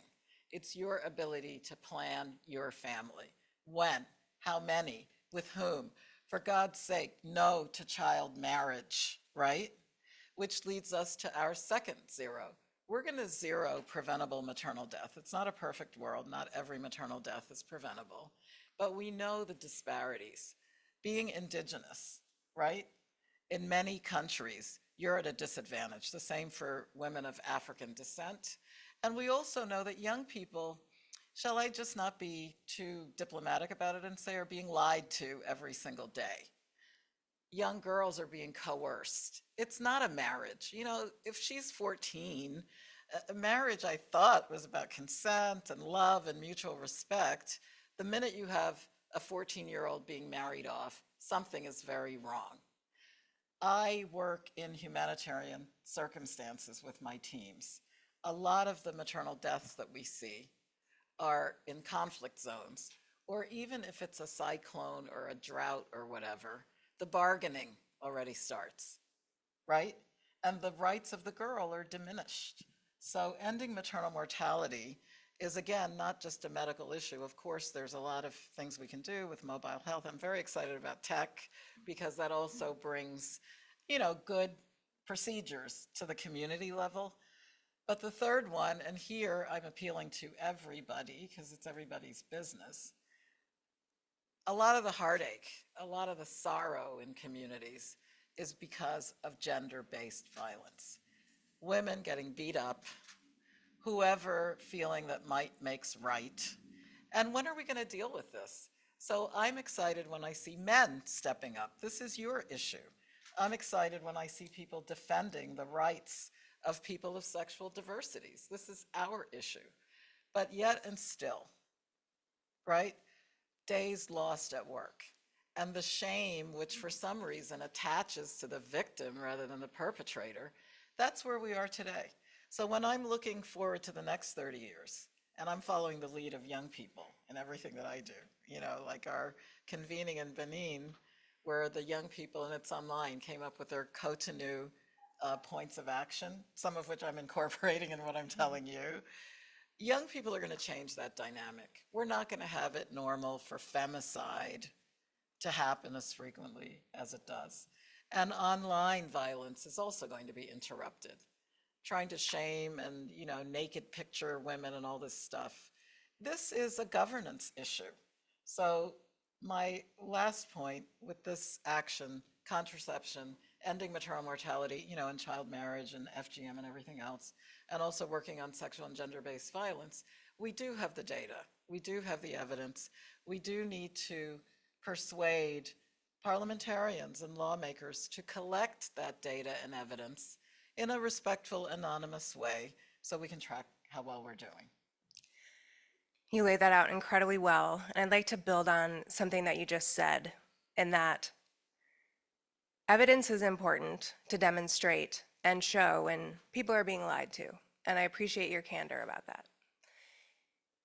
It's your ability to plan your family. When, how many, with whom. For God's sake, no to child marriage, right? Which leads us to our second zero. We're going to zero preventable maternal death. It's not a perfect world. Not every maternal death is preventable. But we know the disparities. Being indigenous, right? In many countries, you're at a disadvantage. The same for women of African descent. And we also know that young people, shall I just not be too diplomatic about it and say, are being lied to every single day. Young girls are being coerced. It's not a marriage. You know, if she's 14, a marriage I thought was about consent and love and mutual respect. The minute you have a 14-year-old being married off, something is very wrong. I work in humanitarian circumstances with my teams. A lot of the maternal deaths that we see are in conflict zones, or even if it's a cyclone or a drought or whatever, the bargaining already starts, right? And the rights of the girl are diminished. So ending maternal mortality is, again, not just a medical issue. Of course, there's a lot of things we can do with mobile health. I'm very excited about tech because that also brings, you know, good procedures to the community level. But the third one, and here I'm appealing to everybody because it's everybody's business, a lot of the heartache, a lot of the sorrow in communities is because of gender-based violence. Women getting beat up, whoever feeling that might makes right. And when are we going to deal with this? So I'm excited when I see men stepping up. This is your issue. I'm excited when I see people defending the rights of people of sexual diversities. This is our issue. But yet and still, right? days lost at work, and the shame, which for some reason attaches to the victim rather than the perpetrator, that's where we are today. So when I'm looking forward to the next 30 years, and I'm following the lead of young people in everything that I do, you know, like our convening in Benin, where the young people, and it's online, came up with their Cotonou points of action, some of which I'm incorporating in what I'm telling you. Young people are going to change that dynamic. We're not going to have it normal for femicide to happen as frequently as it does. And online violence is also going to be interrupted. Trying to shame and, you know, naked picture women and all this stuff. This is a governance issue. So my last point with this action, contraception, ending maternal mortality, you know, and child marriage and FGM and everything else, and also working on sexual and gender-based violence, we do have the data. We do have the evidence. We do need to persuade parliamentarians and lawmakers to collect that data and evidence in a respectful, anonymous way so we can track how well we're doing. You laid that out incredibly well, and I'd like to build on something that you just said, in that evidence is important to demonstrate and show when people are being lied to, and I appreciate your candor about that.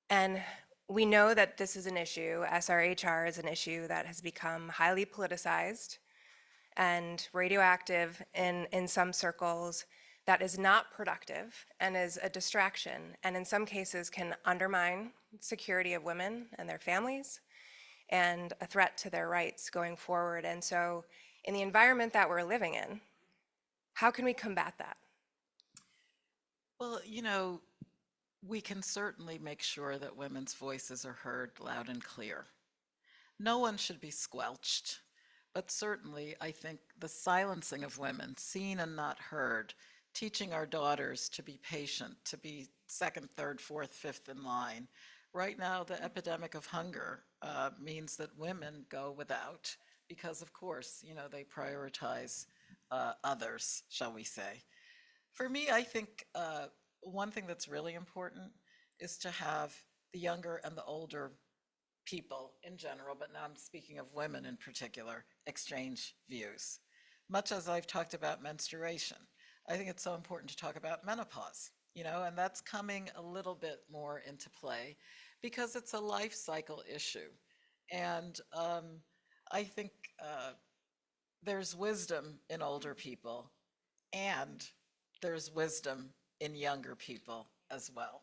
And we know that this is an issue, SRHR is an issue that has become highly politicized and radioactive in some circles, that is not productive and is a distraction, and in some cases can undermine security of women and their families and a threat to their rights going forward. And so in the environment that we're living in, how can we combat that? Well, you know, we can certainly make sure that women's voices are heard loud and clear. No one should be squelched, but certainly I think the silencing of women, seen and not heard, teaching our daughters to be patient, to be second, third, fourth, fifth in line. Right now, the epidemic of hunger means that women go without because, of course, you know, they prioritize others, shall we say. For me, I think one thing that's really important is to have the younger and the older people in general, but now I'm speaking of women in particular, exchange views. Much as I've talked about menstruation, I think it's so important to talk about menopause, you know, and that's coming a little bit more into play because it's a life cycle issue. And I think there's wisdom in older people and there's wisdom in younger people as well.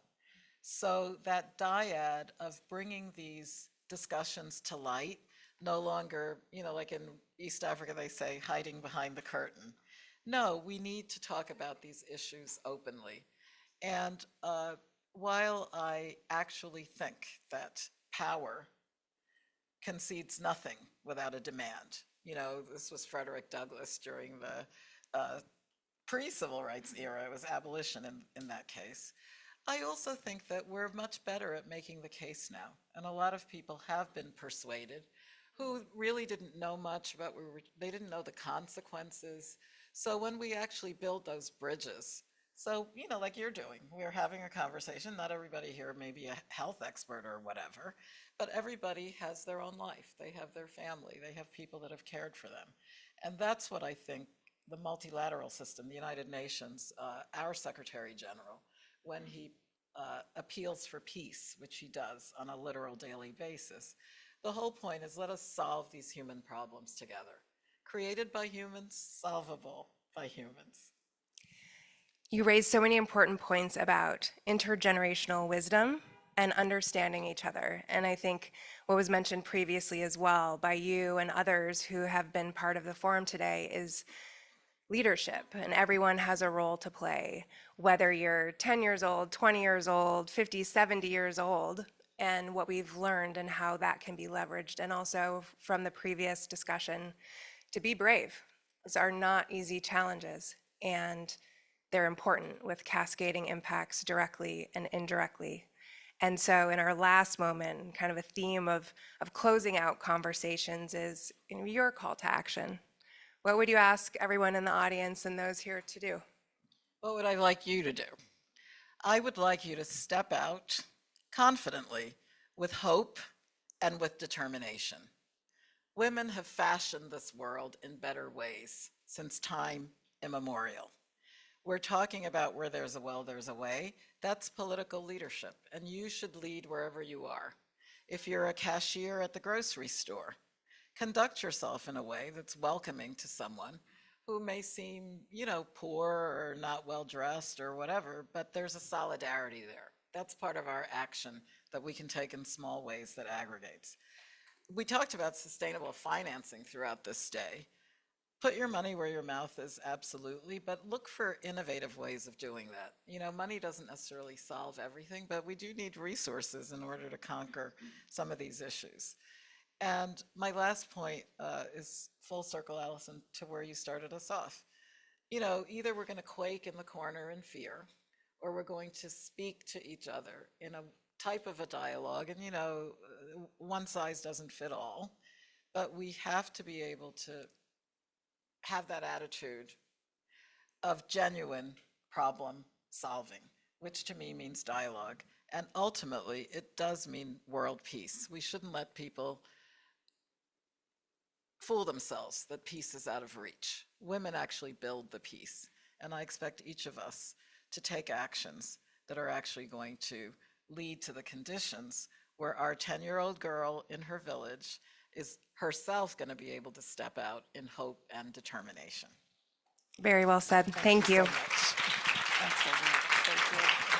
So that dyad of bringing these discussions to light, no longer, you know, like in East Africa, they say hiding behind the curtain. No, we need to talk about these issues openly. And while I actually think that power concedes nothing without a demand, you know, this was Frederick Douglass during the pre-civil rights era, it was abolition in that case. I also think that we're much better at making the case now. And a lot of people have been persuaded who really didn't know much about, they didn't know the consequences. So when we actually build those bridges, so, you know, like you're doing, we're having a conversation, not everybody here may be a health expert or whatever, but everybody has their own life. They have their family, they have people that have cared for them. And that's what I think the multilateral system, the United Nations, our Secretary General, when he appeals for peace, which he does on a literal daily basis, the whole point is let us solve these human problems together. Created by humans, solvable by humans. You raised so many important points about intergenerational wisdom and understanding each other. And I think what was mentioned previously as well by you and others who have been part of the forum today is leadership, and everyone has a role to play, whether you're 10 years old, 20 years old, 50, 70 years old, and what we've learned and how that can be leveraged. And also from the previous discussion, to be brave. These are not easy challenges, and they're important with cascading impacts directly and indirectly. And so in our last moment, kind of a theme of closing out conversations is your call to action. What would you ask everyone in the audience and those here to do? What would I like you to do? I would like you to step out confidently with hope and with determination. Women have fashioned this world in better ways since time immemorial. We're talking about where there's a will, there's a way. That's political leadership, and you should lead wherever you are. If you're a cashier at the grocery store, conduct yourself in a way that's welcoming to someone who may seem, poor or not well dressed or whatever, but there's a solidarity there. That's part of our action that we can take in small ways that aggregates. We talked about sustainable financing throughout this day. Put your money where your mouth is, absolutely, but look for innovative ways of doing that. Money doesn't necessarily solve everything, but we do need resources in order to conquer some of these issues. And my last point is full circle, Allison, to where you started us off. Either we're going to quake in the corner in fear, or we're going to speak to each other in a type of a dialogue. And, one size doesn't fit all, but we have to be able to have that attitude of genuine problem solving, which to me means dialogue. And ultimately, it does mean world peace. We shouldn't let people fool themselves that peace is out of reach. Women actually build the peace. And I expect each of us to take actions that are actually going to lead to the conditions where our 10-year-old girl in her village is herself going to be able to step out in hope and determination. Very well said. Thank you. So much. Thanks, everyone. Thank you.